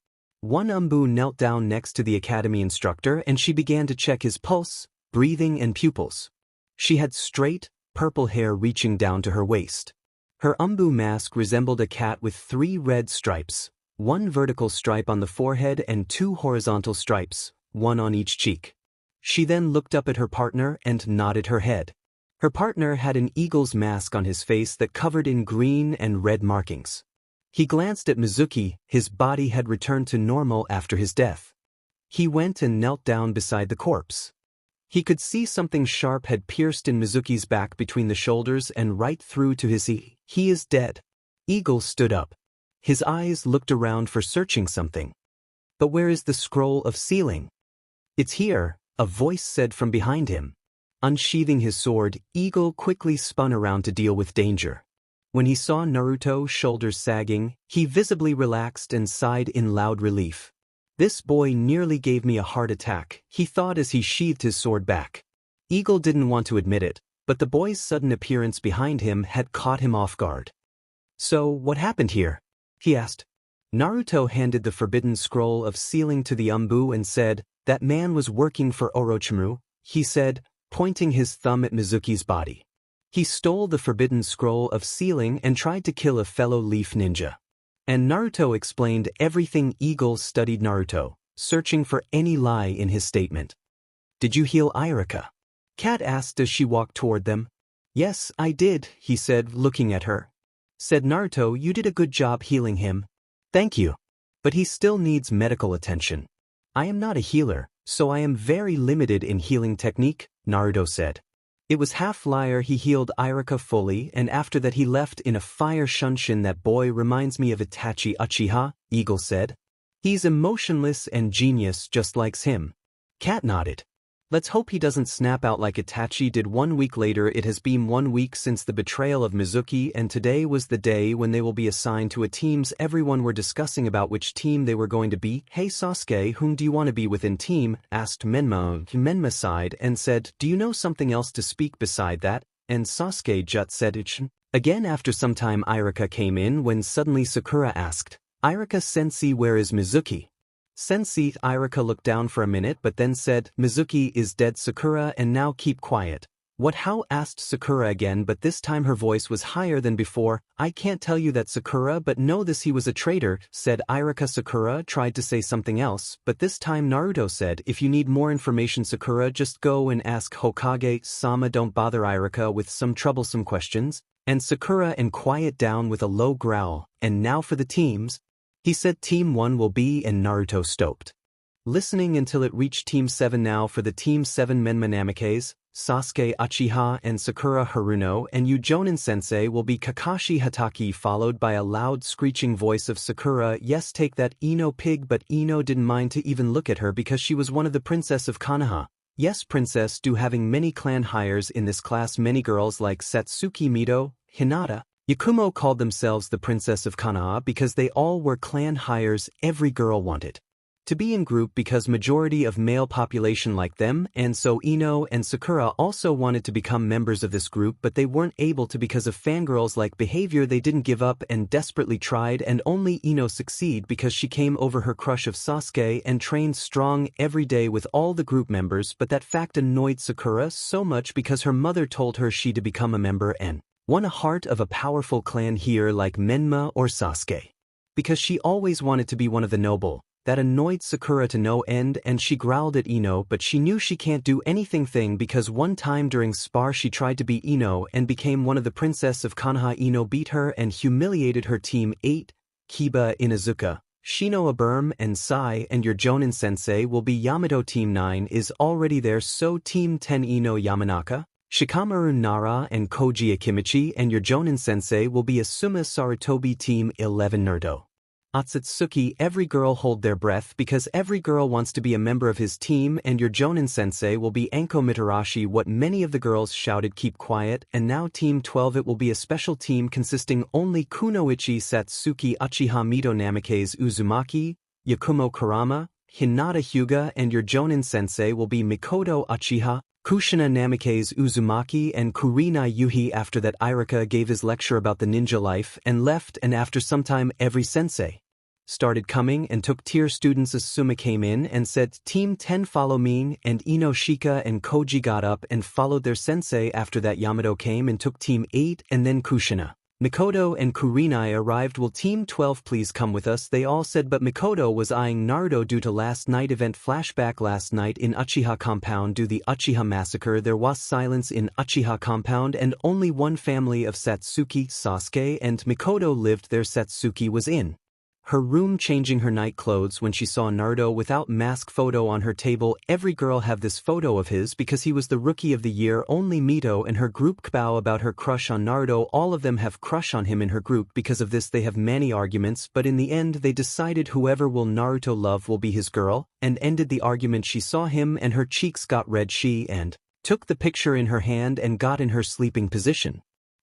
One Umbu knelt down next to the academy instructor and she began to check his pulse, breathing and pupils. She had straight, purple hair reaching down to her waist. Her Umbu mask resembled a cat with 3 red stripes, 1 vertical stripe on the forehead and 2 horizontal stripes, 1 on each cheek. She then looked up at her partner and nodded her head. Her partner had an eagle's mask on his face that covered in green and red markings. He glanced at Mizuki. His body had returned to normal after his death. He went and knelt down beside the corpse. He could see something sharp had pierced in Mizuki's back between the shoulders and right through to his ear. He is dead. Eagle stood up. His eyes looked around for searching something. But where is the scroll of sealing? It's here, a voice said from behind him. Unsheathing his sword, Eagle quickly spun around to deal with danger. When he saw Naruto, shoulders sagging, he visibly relaxed and sighed in loud relief. This boy nearly gave me a heart attack, he thought as he sheathed his sword back. Eagle didn't want to admit it, but the boy's sudden appearance behind him had caught him off guard. So, what happened here? He asked. Naruto handed the forbidden scroll of sealing to the Umbu and said, that man was working for Orochimaru, he said, pointing his thumb at Mizuki's body. He stole the forbidden scroll of sealing and tried to kill a fellow leaf ninja. And Naruto explained everything. Eagle studied Naruto, searching for any lie in his statement. Did you heal Irika? Kat asked as she walked toward them. Yes, I did, he said, looking at her. Said Naruto, you did a good job healing him. Thank you. But he still needs medical attention. I am not a healer, so I am very limited in healing technique, Naruto said. It was half liar he healed Iruka fully and after that he left in a fire shunshin. That boy reminds me of Itachi Uchiha, Eagle said. He's emotionless and genius just likes him. Cat nodded. Let's hope he doesn't snap out like Itachi did. 1 week later. It has been 1 week since the betrayal of Mizuki and today was the day when they will be assigned to a teams. Everyone were discussing about which team they were going to be. Hey Sasuke, whom do you want to be within team? Asked Menma. Menma sighed and said, do you know something else to speak beside that? And Sasuke just said it. Again after some time Iruka came in when suddenly Sakura asked, Iruka sensei, where is Mizuki? Sensei. Iruka looked down for a minute but then said, Mizuki is dead Sakura and now keep quiet. What how? Asked Sakura again but this time her voice was higher than before. I can't tell you that Sakura but know this, he was a traitor, said Iruka. Sakura tried to say something else but this time Naruto said, if you need more information Sakura just go and ask Hokage-sama, don't bother Iruka with some troublesome questions. And Sakura and quiet down with a low growl. And now for the teams. He said Team 1 will be and Naruto stopped listening until it reached Team 7. Now for the Team 7 Menma Namikaze, Sasuke Uchiha and Sakura Haruno and Jonin Sensei will be Kakashi Hatake followed by a loud screeching voice of Sakura. Yes, take that Ino pig, but Ino didn't mind to even look at her because she was one of the princess of Konoha. Yes, princess do having many clan hires in this class. Many girls like Satsuki Mito, Hinata, Yakumo called themselves the Princess of Konoha because they all were clan hires. Every girl wanted to be in group because majority of male population like them, and so Ino and Sakura also wanted to become members of this group but they weren't able to because of fangirls like behavior. They didn't give up and desperately tried and only Ino succeed because she came over her crush of Sasuke and trained strong every day with all the group members, but that fact annoyed Sakura so much because her mother told her she to become a member and won a heart of a powerful clan here like Menma or Sasuke. Because she always wanted to be one of the noble. That annoyed Sakura to no end and she growled at Ino but she knew she can't do anything because one time during spar she tried to be Ino and became one of the princess of Konoha. Ino beat her and humiliated her. Team 8, Kiba Inuzuka, Shino Aburm and Sai and your Jonin Sensei will be Yamato. Team 9 is already there, so Team 10 Ino Yamanaka, Shikamaru Nara and Koji Akimichi and your Jonin Sensei will be Asuma Sarutobi. Team 11 Naruto Otsutsuki. Every girl hold their breath because every girl wants to be a member of his team and your Jonin Sensei will be Anko Mitarashi. What many of the girls shouted, keep quiet. And now Team 12, it will be a special team consisting only Kunoichi Satsuki Uchiha Mito Namikaze Uzumaki, Yakumo Kurama, Hinata Hyuga and your Jonin Sensei will be Mikoto Uchiha, Kushina Namikaze Uzumaki and Kurina Yuhi. After that Iruka gave his lecture about the ninja life and left, and after some time every sensei started coming and took tier students. Asuma came in and said, Team 10 follow me, and Ino, Shika and Koji got up and followed their sensei. After that Yamato came and took Team 8 and then Kushina, Mikoto and Kurinai arrived. Will Team 12 please come with us? They all said, but Mikoto was eyeing Naruto due to last night event. Flashback last night in Uchiha compound. Due to the Uchiha massacre there was silence in Uchiha compound and only one family of Satsuki, Sasuke and Mikoto lived there. Satsuki was in her room changing her night clothes when she saw Naruto without mask photo on her table. Every girl have this photo of his because he was the rookie of the year. Only Mito and her group kbow about her crush on Naruto. All of them have crush on him in her group. Because of this they have many arguments, but in the end they decided whoever will Naruto love will be his girl, and ended the argument. She saw him and her cheeks got red. She and took the picture in her hand and got in her sleeping position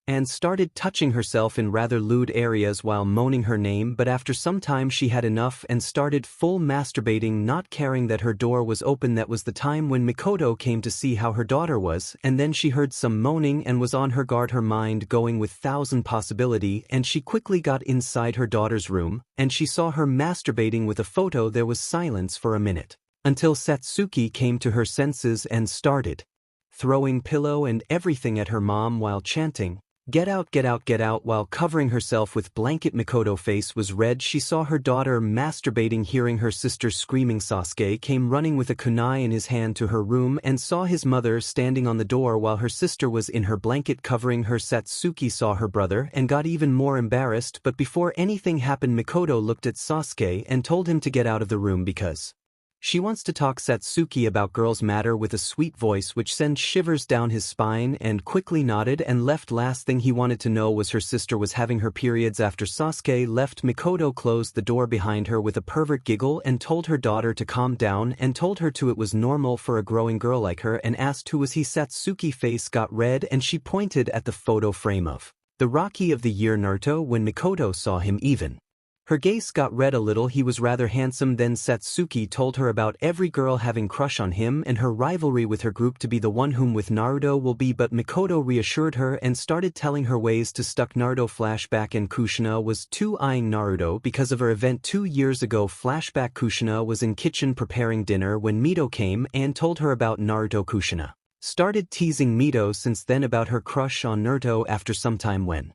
and started touching herself in rather lewd areas while moaning her name. But after some time she had enough and started full masturbating, not caring that her door was open. That was the time when Mikoto came to see how her daughter was, and then she heard some moaning and was on her guard, her mind going with thousand possibility, and she quickly got inside her daughter's room and she saw her masturbating with a photo. There was silence for a minute until Satsuki came to her senses and started throwing pillow and everything at her mom while chanting, Get out, get out, get out. While covering herself with blanket, Mikoto's face was red. She saw her daughter masturbating. Hearing her sister screaming, Sasuke came running with a kunai in his hand to her room and saw his mother standing on the door while her sister was in her blanket covering her. Satsuki saw her brother and got even more embarrassed, but before anything happened, Mikoto looked at Sasuke and told him to get out of the room because she wants to talk. Satsuki about girls matter with a sweet voice which sent shivers down his spine, and quickly nodded and left. Last thing he wanted to know was her sister was having her periods. After Sasuke left, Mikoto closed the door behind her with a pervert giggle and told her daughter to calm down and told her it was normal for a growing girl like her and asked who was he. Satsuki's face got red and she pointed at the photo frame of the Rocky of the year Naruto. When Mikoto saw him, even her gaze got red a little. He was rather handsome. Then Satsuki told her about every girl having crush on him and her rivalry with her group to be the one whom with Naruto will be, but Mikoto reassured her and started telling her ways to stuck Naruto. Flashback, and Kushina was too eyeing Naruto because of her event 2 years ago. Flashback, Kushina was in kitchen preparing dinner when Mito came and told her about Naruto. Kushina started teasing Mito since then about her crush on Naruto. After some time, when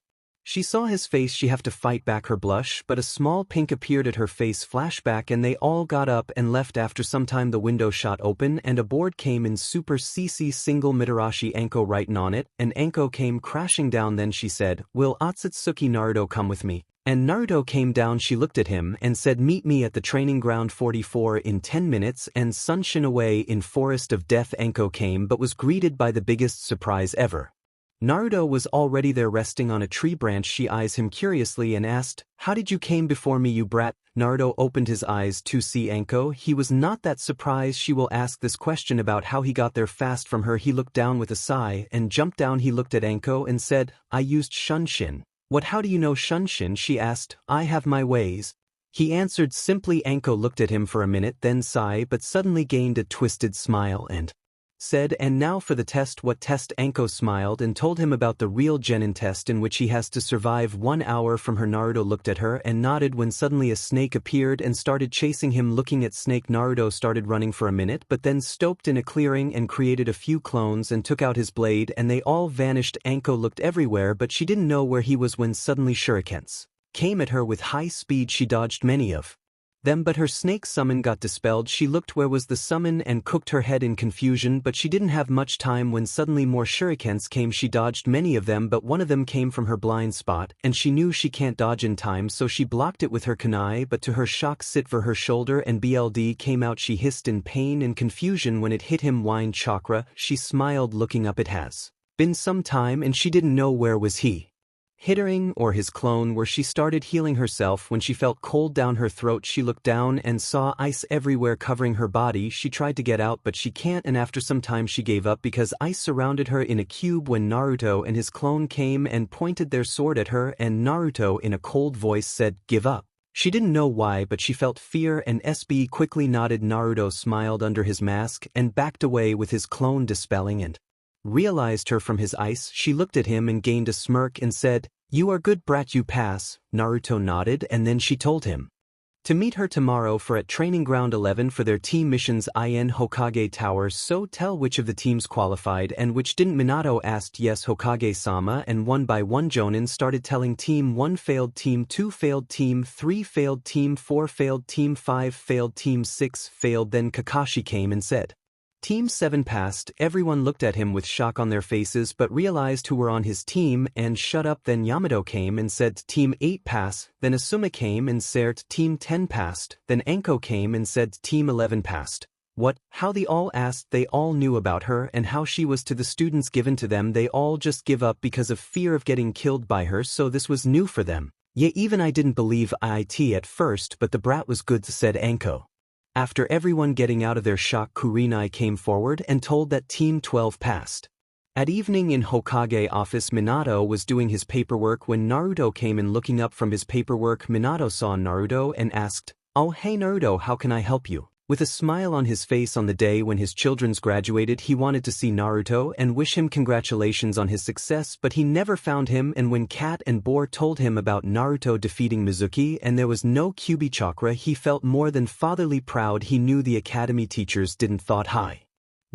she saw his face, she had to fight back her blush, but a small pink appeared at her face. Flashback, and they all got up and left. After some time, the window shot open and a board came in Super CC single Mitarashi Anko written on it, and Anko came crashing down. Then she said, "Will Otsutsuki Naruto come with me?" And Naruto came down. She looked at him and said, "Meet me at the training ground 44 in 10 minutes and Sunshin away in Forest of Death." Anko came but was greeted by the biggest surprise ever. Naruto was already there resting on a tree branch. She eyes him curiously and asked, "How did you came before me, you brat?" Naruto opened his eyes to see Anko. He was not that surprised she will ask this question about how he got there fast from her. He looked down with a sigh and jumped down. He looked at Anko and said, "I used Shunshin." "What, how do you know Shunshin?" she asked. "I have my ways," he answered simply. Anko looked at him for a minute, then sighed, but suddenly gained a twisted smile and said, "And now for the test." "What test?" Anko smiled and told him about the real Genin test in which he has to survive 1 hour from her. Naruto looked at her and nodded when suddenly a snake appeared and started chasing him. Looking at snake, Naruto started running for a minute but then stopped in a clearing and created a few clones and took out his blade and they all vanished. Anko looked everywhere but she didn't know where he was when suddenly shurikens came at her with high speed. She dodged many of them but her snake summon got dispelled. She looked where was the summon and cooked her head in confusion, but she didn't have much time when suddenly more shurikens came. She dodged many of them but one of them came from her blind spot and she knew she can't dodge in time, so she blocked it with her kunai, but to her shock sit for her shoulder and BLD came out. She hissed in pain and confusion when it hit him. Whined Chakra. She smiled looking up. It has been some time and she didn't know where was he Hittering or his clone, where she started healing herself when she felt cold down her throat. She looked down and saw ice everywhere covering her body. She tried to get out but she can't, and after some time she gave up because ice surrounded her in a cube. When Naruto and his clone came and pointed their sword at her and Naruto in a cold voice said, "Give up." She didn't know why but she felt fear and SB quickly nodded. Naruto smiled under his mask and backed away with his clone dispelling and realized her from his ice. She looked at him and gained a smirk and said, "You are good brat, you pass." Naruto nodded and then she told him to meet her tomorrow for at training ground 11 for their team missions in Hokage Tower. So tell which of the teams qualified and which didn't. Minato asked. Yes, Hokage-sama, and one by one Jonin started telling. Team 1 failed, Team 2 failed, Team 3 failed, Team 4 failed, Team 5 failed, Team 6 failed. Then Kakashi came and said, "Team 7 passed." Everyone looked at him with shock on their faces but realized who were on his team and shut up. Then Yamato came and said, "Team 8 pass." Then Asuma came and said, "Team 10 passed." Then Anko came and said, "Team 11 passed." What? How? They all asked. They all knew about her and how she was to the students given to them. They all just give up because of fear of getting killed by her, so this was new for them. "Yeah, even I didn't believe it at first, but the brat was good," said Anko. After everyone getting out of their shock, Kurenai came forward and told that Team 12 passed. At evening in Hokage office, Minato was doing his paperwork when Naruto came in. Looking up from his paperwork, Minato saw Naruto and asked, "Oh hey Naruto, how can I help you?" With a smile on his face, on the day when his children's graduated, he wanted to see Naruto and wish him congratulations on his success, but he never found him. And when Kat and Boar told him about Naruto defeating Mizuki and there was no Kyuubi chakra, he felt more than fatherly proud. He knew the academy teachers didn't thought high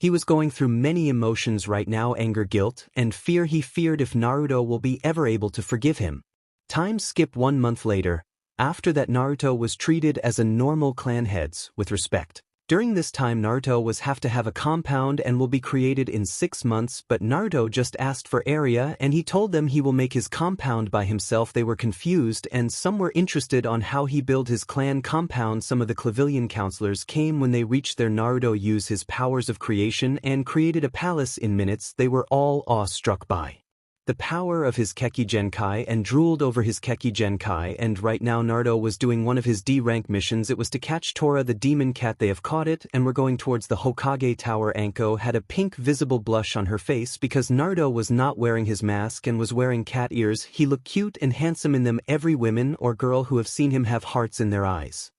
He was going through many emotions right now, anger, guilt, and fear. He feared if Naruto will be ever able to forgive him. Time skip 1 month later. After that, Naruto was treated as a normal clan heads, with respect. During this time, Naruto was have to have a compound and will be created in 6 months, but Naruto just asked for area and he told them he will make his compound by himself. They were confused and some were interested on how he built his clan compound. Some of the Clavillion counselors came when they reached there. Naruto used his powers of creation and created a palace in minutes. They were all awestruck by the power of his Keki Genkai and drooled over his Keki Genkai. And right now Naruto was doing one of his D-rank missions. It was to catch Tora the demon cat. They have caught it and were going towards the Hokage tower. Anko had a pink visible blush on her face because Naruto was not wearing his mask and was wearing cat ears. He looked cute and handsome in them. Every woman or girl who have seen him have hearts in their eyes.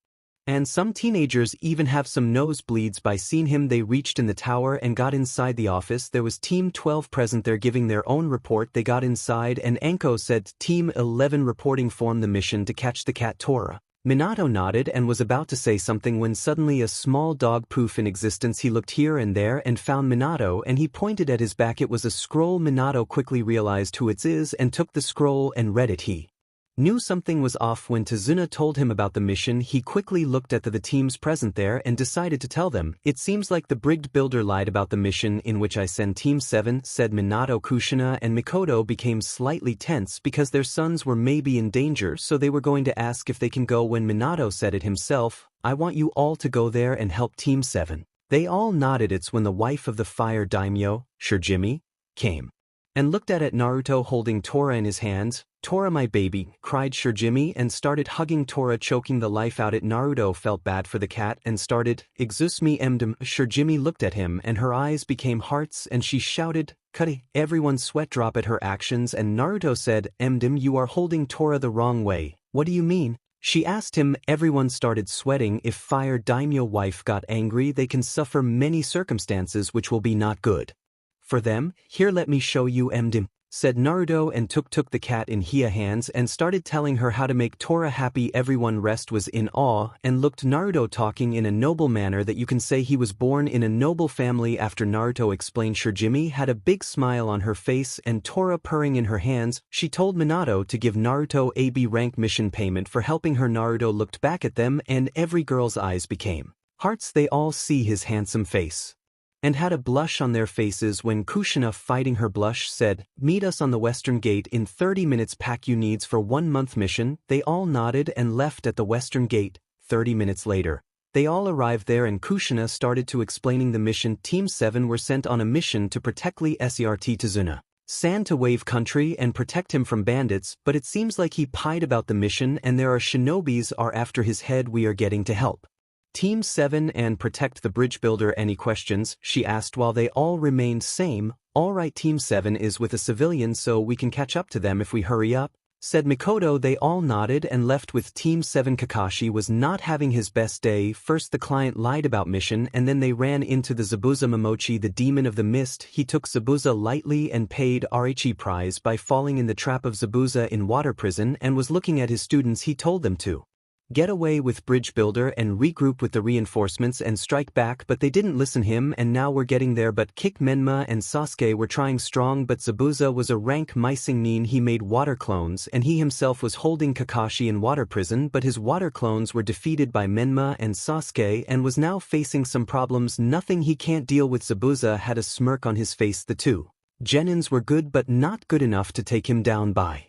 And some teenagers even have some nosebleeds by seeing him. They reached in the tower and got inside the office. There was Team 12 present there giving their own report. They got inside and Anko said Team 11 reporting formed the mission to catch the cat Tora. Minato nodded and was about to say something when suddenly a small dog poof in existence. He looked here and there and found Minato and he pointed at his back. It was a scroll. Minato quickly realized who it is and took the scroll and read it. He knew something was off when Tazuna told him about the mission. He quickly looked at the teams present there and decided to tell them. It seems like the bridge builder lied about the mission in which I send Team 7, said Minato. Kushina and Mikoto became slightly tense because their sons were maybe in danger, so they were going to ask if they can go when Minato said it himself. I want you all to go there and help Team 7. They all nodded. It's when the wife of the fire daimyo, Shirjimi, came and looked at Naruto holding Tora in his hands. Tora, my baby, cried Shirjimi and started hugging Tora, choking the life out. Naruto felt bad for the cat and started, "Excuse me, Emdem." Shirjimi looked at him and her eyes became hearts and she shouted, "Cutty." Everyone's sweat dropped at her actions and Naruto said, "Emdem, you are holding Tora the wrong way." "What do you mean?" she asked him. Everyone started sweating. If fire daimyo wife got angry, they can suffer many circumstances which will be not good for them. "Here, let me show you, Emdem," said Naruto and took the cat in his hands and started telling her how to make Tora happy. Everyone rest was in awe and looked Naruto talking in a noble manner that you can say he was born in a noble family. After Naruto explained, Shirjimi had a big smile on her face and Tora purring in her hands. She told Minato to give Naruto a B rank mission payment for helping her. Naruto looked back at them and every girl's eyes became hearts. They all see his handsome face and had a blush on their faces when Kushina, fighting her blush, said, "Meet us on the western gate in 30 minutes. Pack you needs for 1 month mission." They all nodded and left at the western gate. 30 minutes later, they all arrived there and Kushina started to explaining the mission. Team 7 were sent on a mission to protect Lee Sert Tazuna San to Wave Country and protect him from bandits, but it seems like he pied about the mission and there are shinobis are after his head. We are getting to help Team 7 and protect the bridge builder. Any questions? She asked while they all remained same. Alright, Team 7 is with a civilian so we can catch up to them if we hurry up, said Mikoto. They all nodded and left with Team 7. Kakashi was not having his best day. First the client lied about mission and then they ran into the Zabuza Momochi, the demon of the mist. He took Zabuza lightly and paid Richi prize by falling in the trap of Zabuza in water prison and was looking at his students. He told them to get away with bridge builder and regroup with the reinforcements and strike back, but they didn't listen him and now we're getting there. But Kick Menma and Sasuke were trying strong, but Zabuza was a rank Mising Nin. He made water clones and he himself was holding Kakashi in water prison, but his water clones were defeated by Menma and Sasuke and was now facing some problems. Nothing he can't deal with. Zabuza had a smirk on his face. The two Genins were good but not good enough to take him down by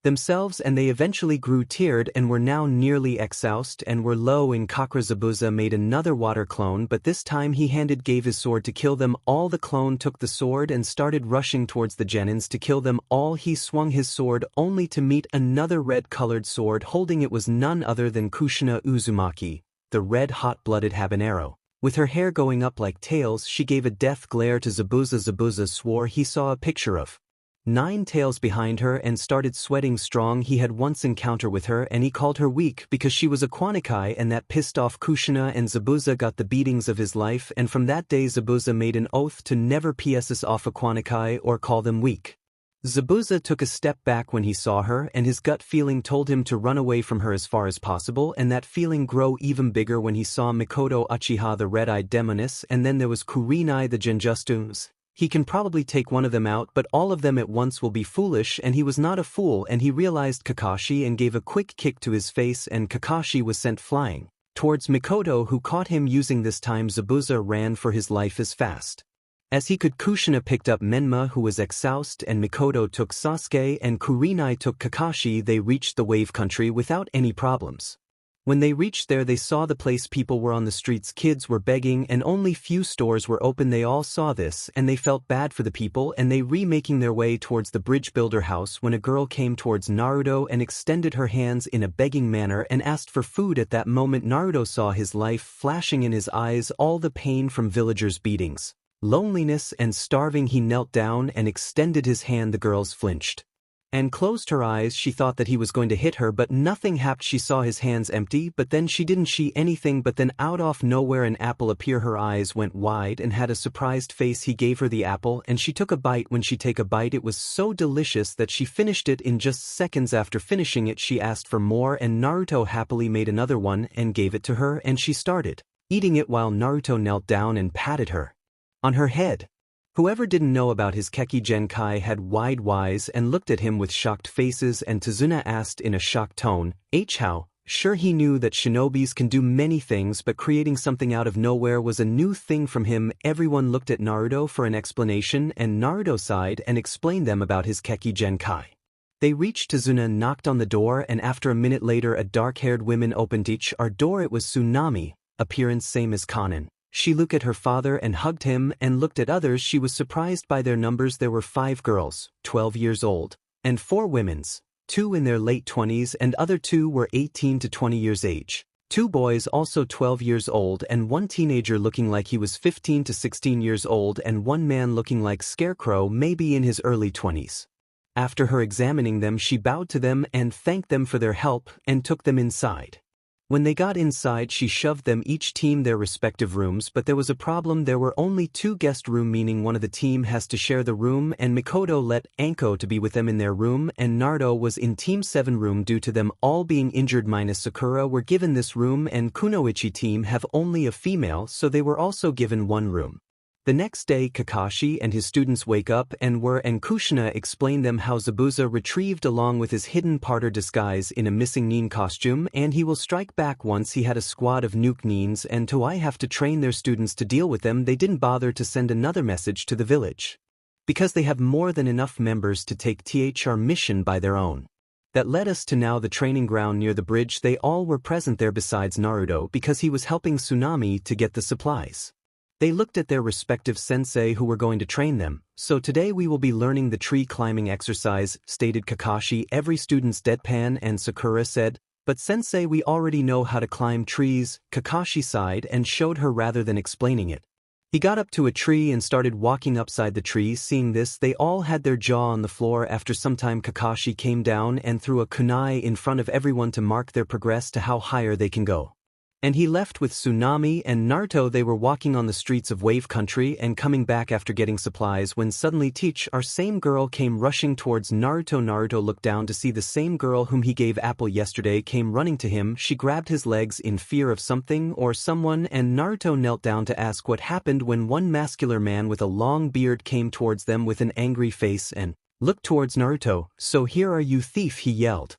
themselves and they eventually grew tiered and were now nearly exhausted and were low in Chakra. Zabuza made another water clone, but this time he gave his sword to kill them all. The clone took the sword and started rushing towards the Genins to kill them all. He swung his sword only to meet another red-colored sword. Holding it was none other than Kushina Uzumaki, the red hot-blooded habanero. With her hair going up like tails, she gave a death glare to Zabuza. Zabuza swore he saw a picture of 9 tails behind her and started sweating strong. He had once encounter with her and he called her weak because she was a Kwanikai and that pissed off Kushina and Zabuza got the beatings of his life, and from that day Zabuza made an oath to never piss off a Kwanikai or call them weak. Zabuza took a step back when he saw her, and his gut feeling told him to run away from her as far as possible, and that feeling grew even bigger when he saw Mikoto Uchiha the red-eyed demoness, and then there was Kurenai the Genjustunes. He can probably take one of them out, but all of them at once will be foolish, and he was not a fool, and he realized Kakashi and gave a quick kick to his face, and Kakashi was sent flying towards Mikoto, who caught him using. This time Zabuza ran for his life as fast as he could. Kushina picked up Menma, who was exhausted, and Mikoto took Sasuke, and Kurenai took Kakashi. They reached the wave country without any problems. When they reached there, they saw the place. People were on the streets, kids were begging, and only few stores were open. They all saw this, and they felt bad for the people, and they making their way towards the bridge builder house when a girl came towards Naruto and extended her hands in a begging manner and asked for food. At that moment Naruto saw his life flashing in his eyes, all the pain from villagers' beatings, loneliness and starving. He knelt down and extended his hand. The girls flinched and closed her eyes. She thought that he was going to hit her, but nothing happened. She saw his hands empty, but then she didn't see anything. But then out of nowhere an apple appeared. Her eyes went wide and had a surprised face. He gave her the apple and she took a bite. When she took a bite, it was so delicious that she finished it in just seconds. After finishing it, she asked for more, and Naruto happily made another one and gave it to her, and she started eating it while Naruto knelt down and patted her on her head. Whoever didn't know about his Keki Genkai had wide eyes and looked at him with shocked faces, and Tazuna asked in a shocked tone, how? Sure, he knew that shinobis can do many things, but creating something out of nowhere was a new thing from him. Everyone looked at Naruto for an explanation, and Naruto sighed and explained them about his Keki Genkai. They reached Tazuna, knocked on the door, and after a minute later a dark-haired woman opened our door. It was Tsunami, appearance same as Kanan. She looked at her father and hugged him and looked at others. She was surprised by their numbers. There were 5 girls, 12 years old, and 4 women's, 2 in their late 20s and other 2 were 18 to 20 years age. 2 boys also 12 years old, and 1 teenager looking like he was 15 to 16 years old, and 1 man looking like Scarecrow, maybe in his early 20s. After her examining them, she bowed to them and thanked them for their help and took them inside. When they got inside, she shoved them each team their respective rooms, but there was a problem. There were only 2 guest room, meaning one of the team has to share the room, and Mikoto let Anko to be with them in their room, and Naruto was in team 7 room. Due to them all being injured minus Sakura were given this room, and Kunoichi team have only a female, so they were also given 1 room. The next day Kakashi and his students wake up and Kushina explained them how Zabuza retrieved along with his hidden parter disguise in a missing Nin costume, and he will strike back once he had a squad of nuke Nins, and Toei have to train their students to deal with them. They didn't bother to send another message to the village, because they have more than enough members to take THR mission by their own. That led us to now the training ground near the bridge. They all were present there besides Naruto, because he was helping Tsunami to get the supplies. They looked at their respective sensei who were going to train them. So today we will be learning the tree climbing exercise, stated Kakashi. Every student's deadpan, and Sakura said, but sensei, we already know how to climb trees. Kakashi sighed and showed her rather than explaining it. He got up to a tree and started walking upside the tree. Seeing this, they all had their jaw on the floor. After some time Kakashi came down and threw a kunai in front of everyone to mark their progress to how higher they can go. And he left with Tsunami and Naruto. They were walking on the streets of Wave Country and coming back after getting supplies when suddenly our same girl came rushing towards Naruto. Naruto looked down to see the same girl whom he gave apple yesterday came running to him. She grabbed his legs in fear of something or someone, and Naruto knelt down to ask what happened when one muscular man with a long beard came towards them with an angry face and looked towards Naruto. So here are you, thief, he yelled,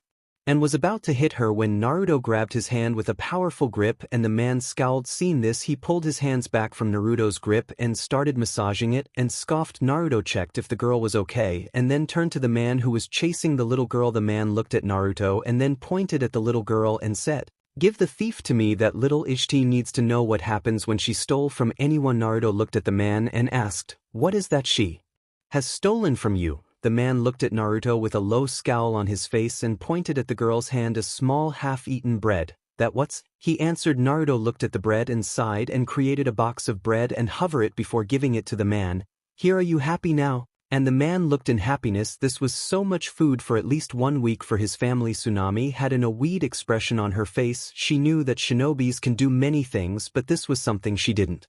and was about to hit her when Naruto grabbed his hand with a powerful grip, and the man scowled. Seeing this, he pulled his hands back from Naruto's grip and started massaging it and scoffed. Naruto checked if the girl was okay and then turned to the man who was chasing the little girl. The man looked at Naruto and then pointed at the little girl and said, "Give the thief to me. That little Ishti needs to know what happens when she stole from anyone." Naruto looked at the man and asked, "What is that she has stolen from you?" The man looked at Naruto with a low scowl on his face and pointed at the girl's hand, a small half-eaten bread. "That what's?" he answered. Naruto looked at the bread and sighed and created a box of bread and hovered it before giving it to the man. "Here, are you happy now?" And the man looked in happiness. This was so much food for at least 1 week for his family. Tsunami had an annoyed expression on her face. She knew that shinobis can do many things, but this was something she didn't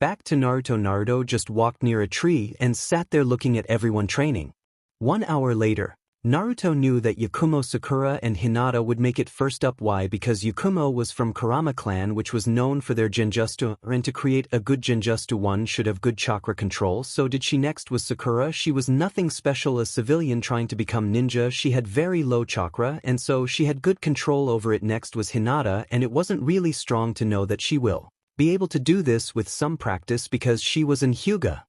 Back to Naruto. Naruto just walked near a tree and sat there looking at everyone training. 1 hour later, Naruto knew that Yakumo, Sakura and Hinata would make it first up. Why? Because Yakumo was from Kurama clan, which was known for their genjutsu, and to create a good genjutsu one should have good chakra control. So did she. Next was Sakura. She was nothing special, a civilian trying to become ninja. She had very low chakra and so she had good control over it. Next was Hinata, and it wasn't really strong to know that she will be able to do this with some practice because she was in Hyuga.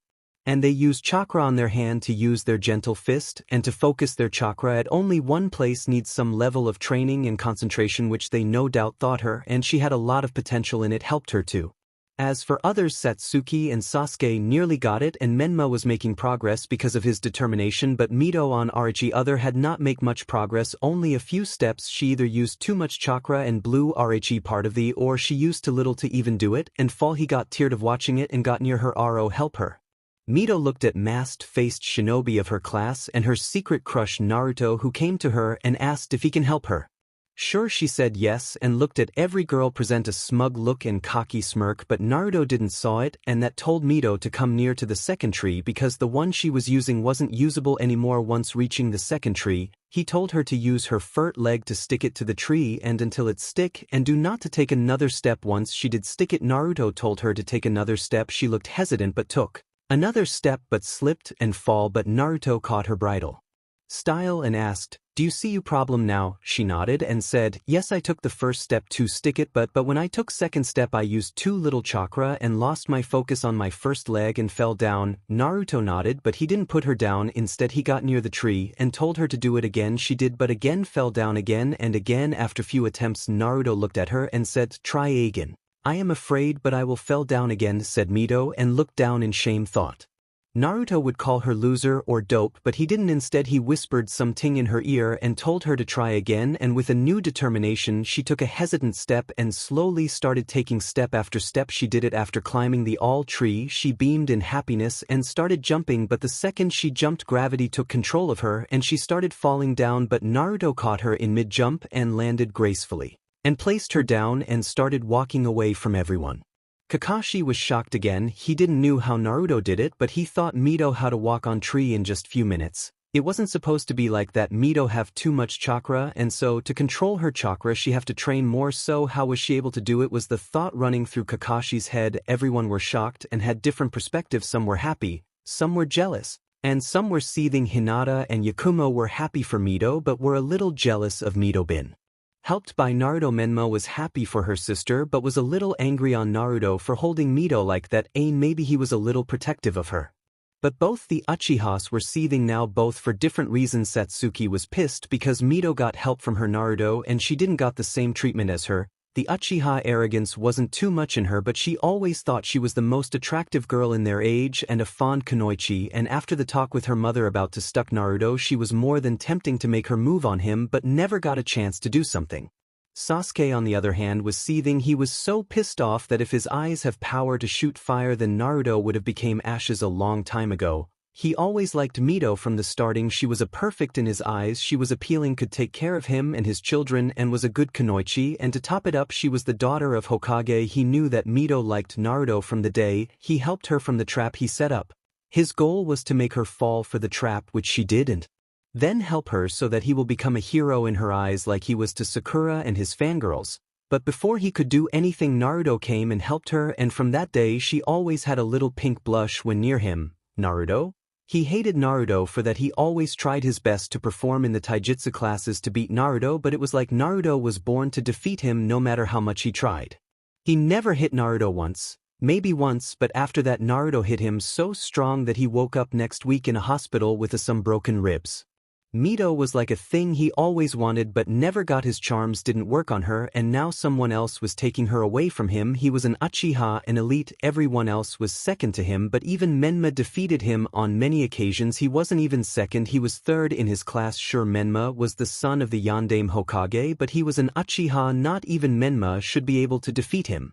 And they used chakra on their hand to use their gentle fist, and to focus their chakra at only one place needs some level of training and concentration, which they no doubt thought her, and she had a lot of potential and it helped her too. As for others, Satsuki and Sasuke nearly got it, and Menma was making progress because of his determination, but Mito on Orochi other had not make much progress, only a few steps. She either used too much chakra and blew Orochi part of the, or she used too little to even do it, and fall. He got tired of watching it and got near her. Aro, help her. Mito looked at masked-faced shinobi of her class and her secret crush Naruto, who came to her and asked if he can help her. Sure, she said yes and looked at every girl present a smug look and cocky smirk, but Naruto didn't saw it, and that told Mito to come near to the second tree because the one she was using wasn't usable anymore. Once reaching the second tree, he told her to use her furt leg to stick it to the tree and until it stick, and do not to take another step. Once she did stick it, Naruto told her to take another step. She looked hesitant but took another step but slipped and fall, but Naruto caught her bridle style and asked, "Do you see your problem now?" She nodded and said, "Yes, I took the first step to stick it, but when I took second step I used too little chakra and lost my focus on my first leg and fell down." Naruto nodded, but he didn't put her down. Instead he got near the tree and told her to do it again. She did, but again fell down again and again. After few attempts, Naruto looked at her and said, "Try again." "I am afraid, but I will fell down again," said Mito, and looked down in shame. Thought Naruto would call her loser or dope, but he didn't. Instead he whispered something in her ear and told her to try again, and with a new determination she took a hesitant step and slowly started taking step after step. She did it. After climbing the all tree she beamed in happiness and started jumping, but the second she jumped gravity took control of her and she started falling down, but Naruto caught her in mid-jump and landed gracefully and placed her down and started walking away from everyone. Kakashi was shocked again. He didn't knew how Naruto did it, but he thought Mito how to walk on tree in just few minutes. It wasn't supposed to be like that. Mito have too much chakra, and so to control her chakra she have to train more. So how was she able to do it was the thought running through Kakashi's head. Everyone were shocked and had different perspectives. Some were happy, some were jealous, and some were seething. Hinata and Yakumo were happy for Mito but were a little jealous of Mito being helped by Naruto. Menma was happy for her sister but was a little angry on Naruto for holding Mito like that. Maybe he was a little protective of her. But both the Uchihas were seething now, both for different reasons. Satsuki was pissed because Mito got help from her Naruto and she didn't got the same treatment as her. The Uchiha arrogance wasn't too much in her, but she always thought she was the most attractive girl in their age and a fond kunoichi, and after the talk with her mother about to stuck Naruto she was more than tempting to make her move on him but never got a chance to do something. Sasuke on the other hand was seething. He was so pissed off that if his eyes have power to shoot fire then Naruto would have became ashes a long time ago. He always liked Mito from the starting. She was a perfect in his eyes, she was appealing, could take care of him and his children, and was a good kunoichi, and to top it up she was the daughter of Hokage. He knew that Mito liked Naruto from the day he helped her from the trap he set up. His goal was to make her fall for the trap, which she did, and then help her so that he will become a hero in her eyes like he was to Sakura and his fangirls. But before he could do anything Naruto came and helped her, and from that day she always had a little pink blush when near him. Naruto? He hated Naruto for that. He always tried his best to perform in the taijutsu classes to beat Naruto, but it was like Naruto was born to defeat him no matter how much he tried. He never hit Naruto once, maybe once, but after that Naruto hit him so strong that he woke up next week in a hospital with some broken ribs. Mito was like a thing he always wanted but never got. His charms didn't work on her and now someone else was taking her away from him. He was an Uchiha, an elite, everyone else was second to him, but even Menma defeated him on many occasions. He wasn't even second, he was third in his class. Sure, Menma was the son of the Yondaime Hokage, but he was an Uchiha. Not even Menma should be able to defeat him.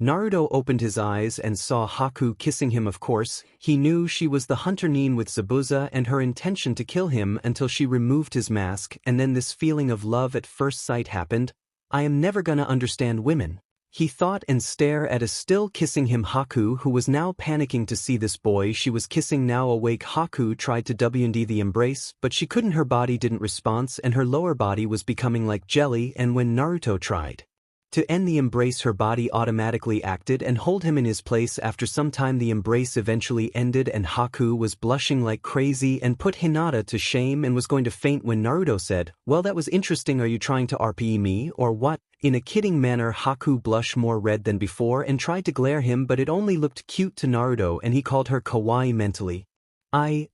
Naruto opened his eyes and saw Haku kissing him. Of course, he knew she was the hunter Nin with Zabuza and her intention to kill him until she removed his mask, and then this feeling of love at first sight happened. I am never gonna understand women, he thought, and stare at a still kissing him Haku, who was now panicking to see this boy she was kissing now awake. Haku tried to WD the embrace, but she couldn't. Her body didn't respond and her lower body was becoming like jelly, and when Naruto tried to end the embrace, her body automatically acted and hold him in his place. After some time the embrace eventually ended and Haku was blushing like crazy and put Hinata to shame and was going to faint when Naruto said, "Well, that was interesting. Are you trying to RPE me or what?" In a kidding manner, Haku blushed more red than before and tried to glare him, but it only looked cute to Naruto and he called her kawaii mentally. I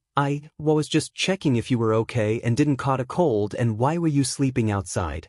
was just checking if you were okay and didn't caught a cold, and why were you sleeping outside?"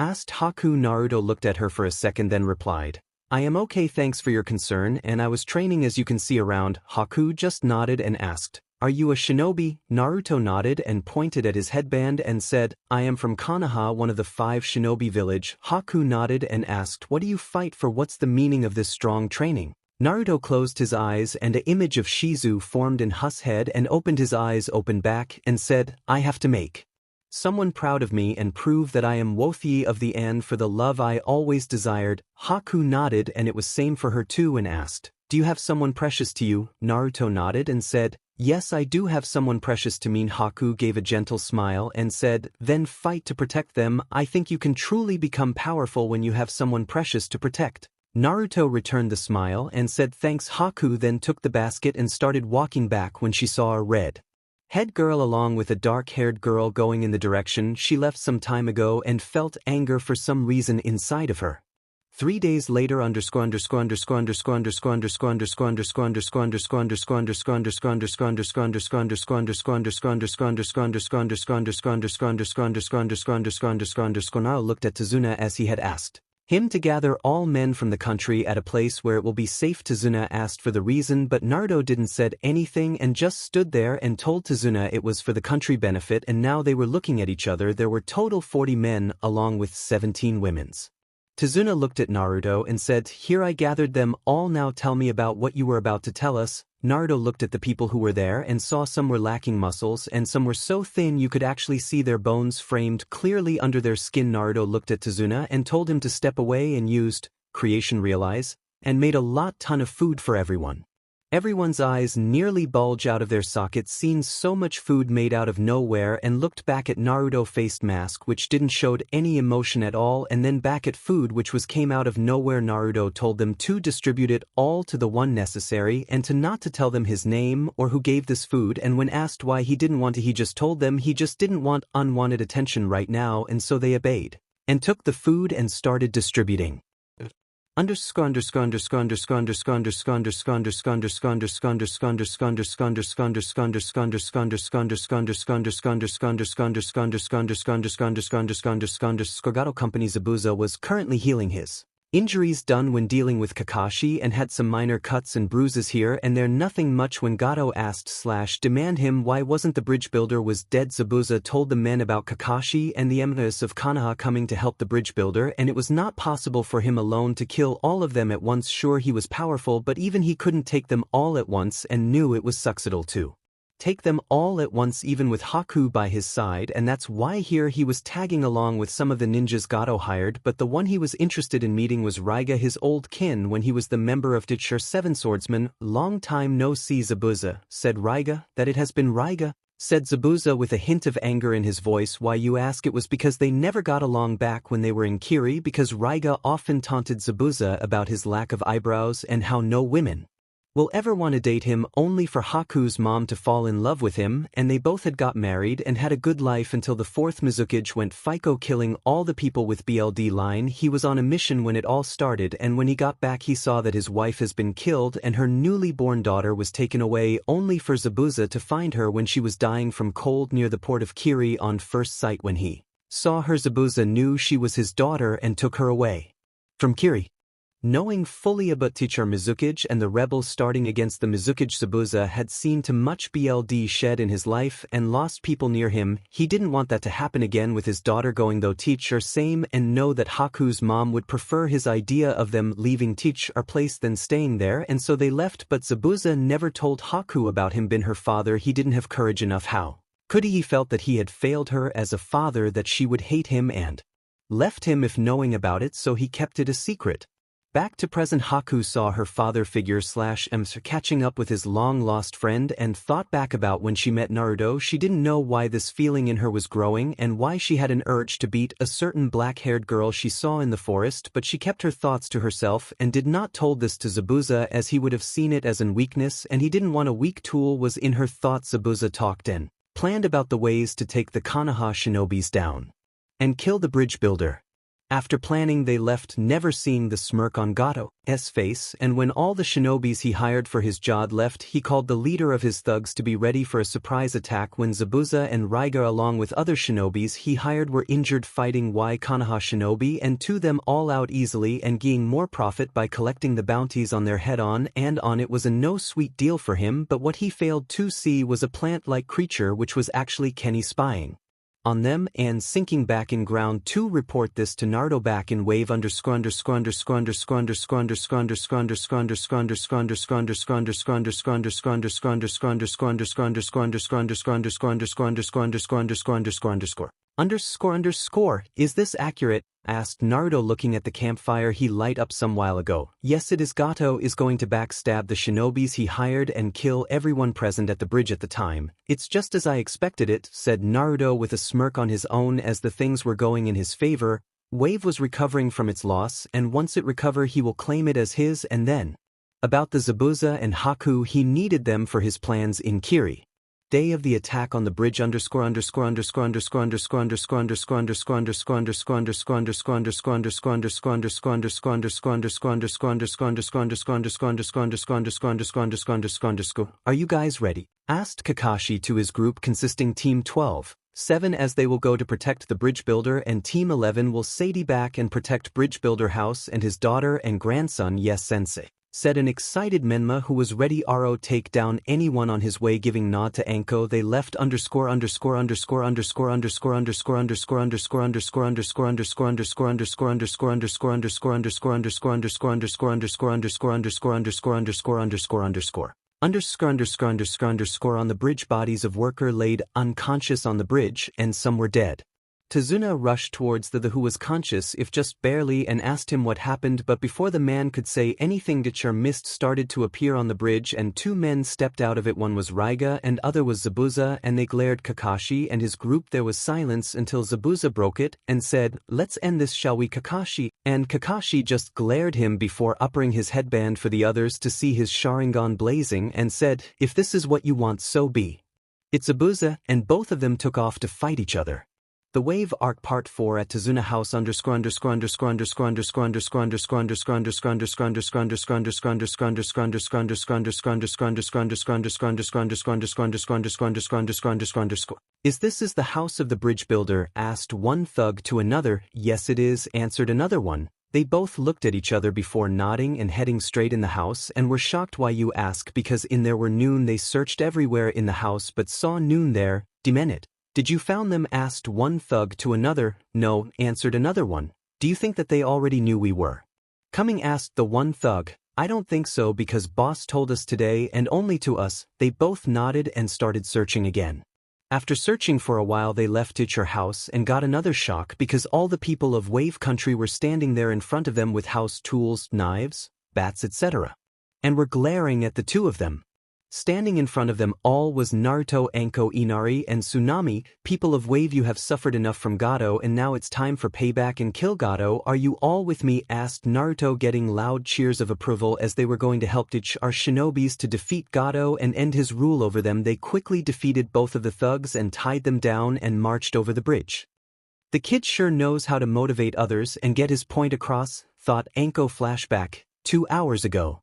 asked Haku. Naruto looked at her for a second then replied, "I am okay, thanks for your concern, and I was training as you can see around." Haku just nodded and asked, "Are you a shinobi?" Naruto nodded and pointed at his headband and said, "I am from Konoha, one of the 5 shinobi village." Haku nodded and asked, "What do you fight for? What's the meaning of this strong training?" Naruto closed his eyes and an image of Shizu formed in his head and opened his eyes open back and said, "I have to make someone proud of me and prove that I am worthy of the end for the love I always desired." Haku nodded and it was same for her too and asked, "Do you have someone precious to you?" Naruto nodded and said, "Yes, I do have someone precious to me." Haku gave a gentle smile and said, "Then fight to protect them. I think you can truly become powerful when you have someone precious to protect." Naruto returned the smile and said thanks. Haku then took the basket and started walking back when she saw a red head girl along with a dark-haired girl going in the direction she left some time ago and felt anger for some reason inside of her. 3 days later Suna looked at Tazuna as he had asked him to gather all men from the country at a place where it will be safe. Tazuna asked for the reason, but Naruto didn't said anything and just stood there and told Tazuna it was for the country benefit, and now they were looking at each other. There were total 40 men along with 17 women's. Tazuna looked at Naruto and said, "Here I gathered them all, now tell me about what you were about to tell us." Naruto looked at the people who were there and saw some were lacking muscles and some were so thin you could actually see their bones framed clearly under their skin. Naruto looked at Tazuna and told him to step away and used creation realize and made a ton of food for everyone. Everyone's eyes nearly bulge out of their sockets seeing so much food made out of nowhere, and looked back at Naruto faced mask which didn't showed any emotion at all, and then back at food which was came out of nowhere. Naruto told them to distribute it all to the one necessary and to not to tell them his name or who gave this food, and when asked why he didn't want to, he just told them he just didn't want unwanted attention right now, and so they obeyed and took the food and started distributing. Scorgato Company. Zabuza was currently healing his injuries done when dealing with Kakashi and had some minor cuts and bruises here and there, nothing much. When Gato asked / demand him why wasn't the bridge builder was dead, Zabuza told the men about Kakashi and the Empress of Konoha coming to help the bridge builder, and it was not possible for him alone to kill all of them at once. Sure, he was powerful, but even he couldn't take them all at once and knew it was suicidal to take them all at once even with Haku by his side, and that's why here he was tagging along with some of the ninjas Gato hired, but the one he was interested in meeting was Raiga, his old kin when he was the member of Teacher 7 Swordsman. "Long time no see, Zabuza," said Raiga. "That it has been, Raiga," said Zabuza with a hint of anger in his voice. "Why you ask?" It was because they never got along back when they were in Kiri, because Raiga often taunted Zabuza about his lack of eyebrows and how no women will ever want to date him, only for Haku's mom to fall in love with him, and they both had got married and had a good life until the 4th Mizukage went FICO killing all the people with BLD line. He was on a mission when it all started, and when he got back he saw that his wife has been killed and her newly born daughter was taken away, only for Zabuza to find her when she was dying from cold near the port of Kiri. On first sight when he saw her, Zabuza knew she was his daughter and took her away from Kiri. Knowing fully about teacher Mizuki and the rebels starting against the Mizuki, Zabuza had seen too much blood shed in his life and lost people near him. He didn't want that to happen again with his daughter going though teacher same and know that Haku's mom would prefer his idea of them leaving teacher place than staying there, and so they left, but Zabuza never told Haku about him being her father. He didn't have courage enough. How could he? He felt that he had failed her as a father, that she would hate him and left him if knowing about it, so he kept it a secret. Back to present, Haku saw her father figure / catching up with his long-lost friend and thought back about when she met Naruto. She didn't know why this feeling in her was growing and why she had an urge to beat a certain black-haired girl she saw in the forest, but she kept her thoughts to herself and did not told this to Zabuza, as he would have seen it as an weakness and he didn't want a weak tool was in her thoughts. Zabuza talked and planned about the ways to take the Konoha shinobis down and kill the bridge builder. After planning, they left, never seeing the smirk on Gato's face, and when all the shinobis he hired for his job left, he called the leader of his thugs to be ready for a surprise attack. When Zabuza and Raiga along with other shinobis he hired were injured fighting Konoha shinobi, and to them all out easily and gaining more profit by collecting the bounties on their head on, and on it was a no sweet deal for him, but what he failed to see was a plant-like creature which was actually Kenny spying on them and sinking back in ground. To report this to Naruto back in wave _ Is this accurate? Asked Naruto looking at the campfire he light up some while ago. Yes, it is. Gato is going to backstab the shinobis he hired and kill everyone present at the bridge at the time. It's just as I expected it, said Naruto with a smirk on his own as the things were going in his favor. Wave was recovering from its loss, and once it recover he will claim it as his. And then about the Zabuza and Haku, he needed them for his plans in Kiri. Day of the attack on the bridge _ Are you guys ready? Asked Kakashi to his group consisting Team 12-7, as they will go to protect the bridge builder, and Team 11 will stay back and protect bridge builder house and his daughter and grandson. Yes, sensei, said an excited Menma who was ready to take down anyone on his way. Giving nod to Anko, they left _ on the bridge. Bodies of worker laid unconscious on the bridge, and some were dead. Tazuna rushed towards the who was conscious, if just barely, and asked him what happened, but before the man could say anything, Gachar mist started to appear on the bridge and two men stepped out of it. One was Raiga and other was Zabuza, and they glared Kakashi and his group. There was silence until Zabuza broke it and said, "Let's end this, shall we, Kakashi?" And Kakashi just glared him before uppering his headband for the others to see his Sharingan blazing and said, "If this is what you want, so be it, Zabuza," and both of them took off to fight each other. The Wave Arc Part 4 at Tazuna House _ Is the house of the bridge builder? Asked one thug to another. Yes, it is, answered another one. They both looked at each other before nodding and heading straight in the house, and were shocked. Why, you ask? Because in there were Noon. They searched everywhere in the house but saw Noon there. Demon it. Did you found them? Asked one thug to another. No, answered another one. Do you think that they already knew we were coming? Asked the one thug. I don't think so, because boss told us today and only to us. They both nodded and started searching again. After searching for a while they left teacher house and got another shock because all the people of Wave Country were standing there in front of them with house tools, knives, bats, etc. and were glaring at the two of them. Standing in front of them all was Naruto, Anko, Inari, and Tsunami. People of Wave, you have suffered enough from Gato and now it's time for payback and kill Gato. Are you all with me? Asked Naruto, getting loud cheers of approval as they were going to help teach our shinobis to defeat Gato and end his rule over them. They quickly defeated both of the thugs and tied them down and marched over the bridge. The kid sure knows how to motivate others and get his point across, thought Anko. Flashback, 2 hours ago.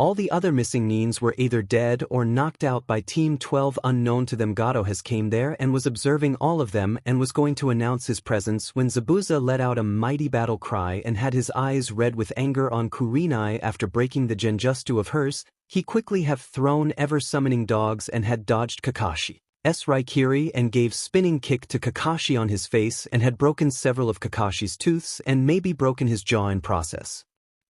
All the other missing Nins were either dead or knocked out by Team 12. Unknown to them, Gato has came there and was observing all of them and was going to announce his presence when Zabuza let out a mighty battle cry and had his eyes red with anger on Kurenai. After breaking the genjutsu of hers, he quickly have thrown ever-summoning dogs and had dodged Kakashi's Raikiri and gave spinning kick to Kakashi on his face and had broken several of Kakashi's tooths and maybe broken his jaw in process.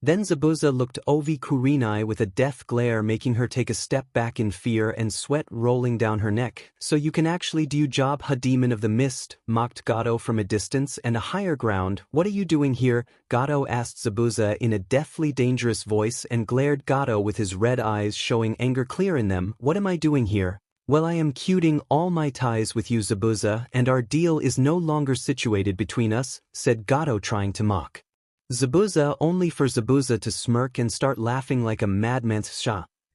Then Zabuza looked over Kurenai with a death glare, making her take a step back in fear and sweat rolling down her neck. So you can actually do job, ha demon of the mist, mocked Gato from a distance and a higher ground. What are you doing here? Gato asked Zabuza in a deathly dangerous voice and glared Gato with his red eyes showing anger clear in them. What am I doing here? Well, I am cutting all my ties with you, Zabuza, and our deal is no longer situated between us, said Gato trying to mock Zabuza, only for Zabuza to smirk and start laughing like a madman.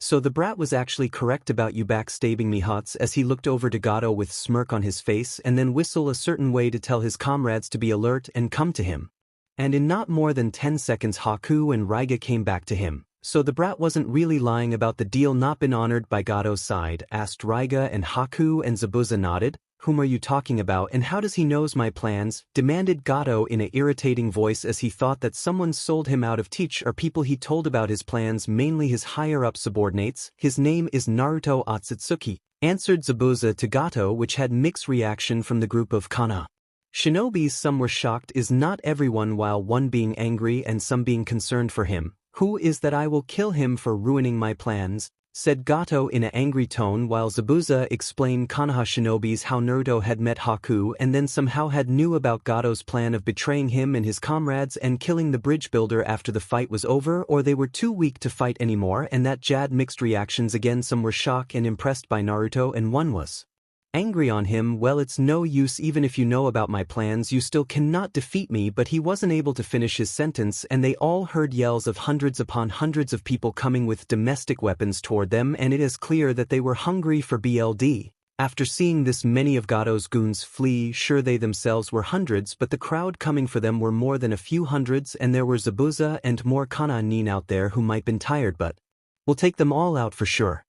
So the brat was actually correct about you backstabbing me, Hots, as he looked over to Gato with smirk on his face and then whistle a certain way to tell his comrades to be alert and come to him. And in not more than 10 seconds Haku and Raiga came back to him. So the brat wasn't really lying about the deal not been honored by Gato's side, asked Raiga, and Haku and Zabuza nodded. Whom are you talking about and how does he knows my plans? Demanded Gato in an irritating voice as he thought that someone sold him out of teach or people he told about his plans, mainly his higher-up subordinates. His name is Naruto Otsutsuki, answered Zabuza to Gato, which had mixed reaction from the group of Kana shinobis. Some were shocked, is not everyone, while one being angry and some being concerned for him. Who is that? I will kill him for ruining my plans, said Gato in an angry tone, while Zabuza explained Konoha shinobis how Naruto had met Haku and then somehow had knew about Gato's plan of betraying him and his comrades and killing the bridge builder after the fight was over, or they were too weak to fight anymore, and that Jad mixed reactions again. Some were shocked and impressed by Naruto and one was angry on him. Well, it's no use, even if you know about my plans you still cannot defeat me. But he wasn't able to finish his sentence and they all heard yells of hundreds upon hundreds of people coming with domestic weapons toward them, and it is clear that they were hungry for BLD. After seeing this, many of Gato's goons flee. Sure, they themselves were hundreds, but the crowd coming for them were more than a few hundreds, and there were Zabuza and more Kana Nin out there who might been tired, but we'll take them all out for sure.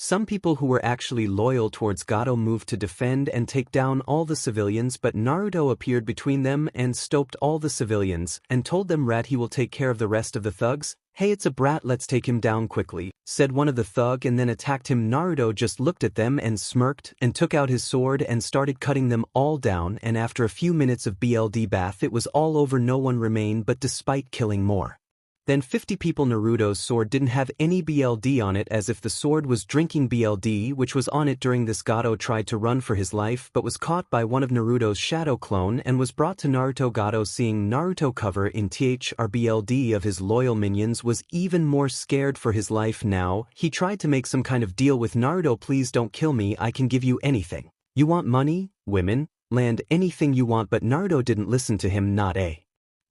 Some people who were actually loyal towards Gato moved to defend and take down all the civilians, but Naruto appeared between them and stopped all the civilians and told them Rat he will take care of the rest of the thugs. Hey, it's a brat, let's take him down quickly, said one of the thug and then attacked him. Naruto just looked at them and smirked and took out his sword and started cutting them all down, and after a few minutes of BLD bath it was all over. No one remained, but despite killing more then 50 people, Naruto's sword didn't have any BLD on it, as if the sword was drinking BLD which was on it. During this, Gato tried to run for his life but was caught by one of Naruto's shadow clone and was brought to Naruto. Gato, seeing Naruto cover in THR-BLD of his loyal minions, was even more scared for his life now. He tried to make some kind of deal with Naruto. Please don't kill me, I can give you anything. You want money, women, land, anything you want. But Naruto didn't listen to him, not a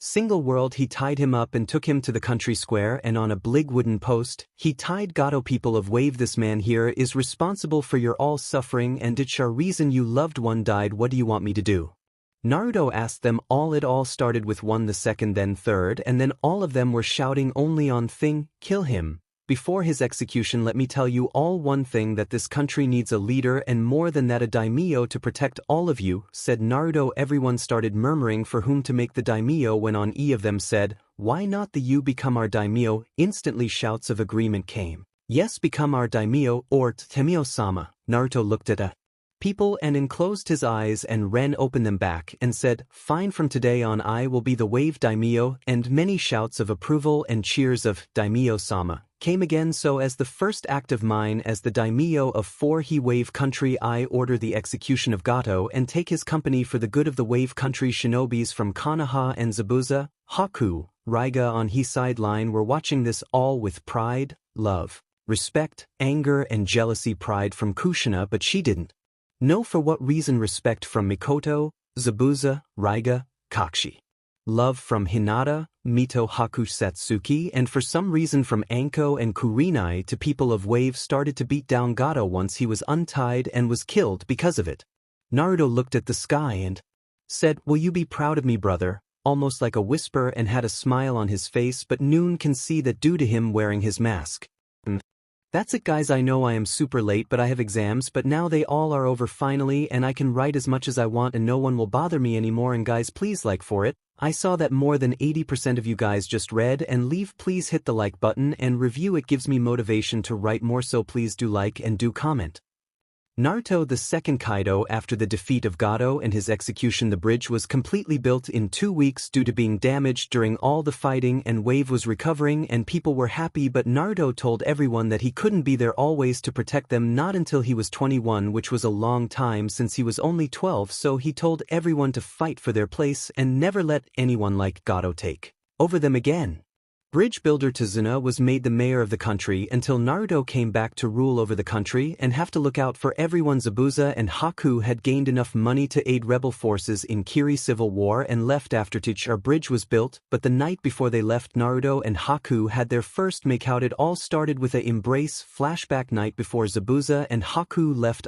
single word. He tied him up and took him to the country square, and on a big wooden post he tied Gato. People of Wave, this man here is responsible for your all suffering, and it's our reason you loved one died. What do you want me to do? Naruto asked them all. It all started with one, the second, then third, and then all of them were shouting only on thing, kill him. Before his execution, let me tell you all one thing, that this country needs a leader, and more than that, a daimyo to protect all of you, said Naruto. Everyone started murmuring for whom to make the daimyo, when on E of them said, why not the you become our daimyo? Instantly shouts of agreement came. Yes, become our daimyo, or Temio-sama. Naruto looked at a people and enclosed his eyes and Ren opened them back and said, fine, from today on I will be the Wave daimyo, and many shouts of approval and cheers of Daimyo-sama came again. So as the first act of mine as the daimyo of 4 Wave country, I order the execution of Gato and take his company for the good of the Wave country. Shinobis from Konoha and Zabuza, Haku, Raiga on his sideline were watching this all with pride, love, respect, anger and jealousy. Pride from Kushina, but she didn't know for what reason. Respect from Mikoto, Zabuza, Raiga, Kakshi. Love from Hinata, Mito, Haku, Satsuki, and for some reason from Anko and Kurenai. To people of Wave started to beat down Gato once he was untied and was killed because of it. Naruto looked at the sky and said, will you be proud of me, brother? Almost like a whisper, and had a smile on his face, but Noon can see that due to him wearing his mask. That's it guys, I know I am super late but I have exams but now they all are over finally and I can write as much as I want and no one will bother me anymore and guys please like for it. I saw that more than 80% of you guys just read and leave, please hit the like button and review, it gives me motivation to write more, so please do like and do comment. Naruto the second Kaido. After the defeat of Gato and his execution, the bridge was completely built in 2 weeks due to being damaged during all the fighting, and Wave was recovering and people were happy, but Naruto told everyone that he couldn't be there always to protect them, not until he was 21, which was a long time since he was only 12, so he told everyone to fight for their place and never let anyone like Gato take over them again. Bridge builder Suna was made the mayor of the country until Naruto came back to rule over the country and have to look out for everyone. Zabuza and Haku had gained enough money to aid rebel forces in Kiri civil war and left after our bridge was built, but the night before they left, Naruto and Haku had their first makeout. It all started with a embrace flashback night before Zabuza and Haku left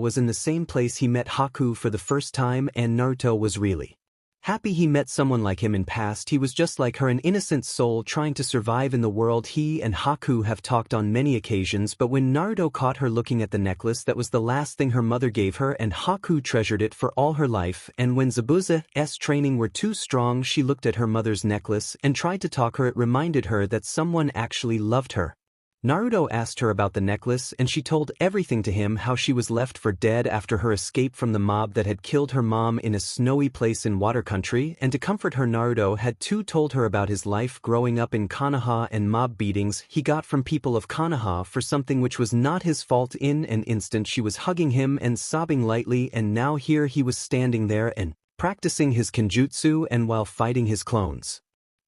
was in the same place he met Haku for the first time, and Naruto was really happy he met someone like him. In past he was just like her, an innocent soul trying to survive in the world. He and Haku have talked on many occasions, but when Naruto caught her looking at the necklace, that was the last thing her mother gave her, and Haku treasured it for all her life. And when Zabuza's training were too strong, she looked at her mother's necklace and tried to talk her. It reminded her that someone actually loved her. Naruto asked her about the necklace and she told everything to him, how she was left for dead after her escape from the mob that had killed her mom in a snowy place in water country, and to comfort her Naruto had told her about his life growing up in Konoha and mob beatings he got from people of Konoha for something which was not his fault. In an instant she was hugging him and sobbing lightly, and now here he was standing there and practicing his kenjutsu and while fighting his clones.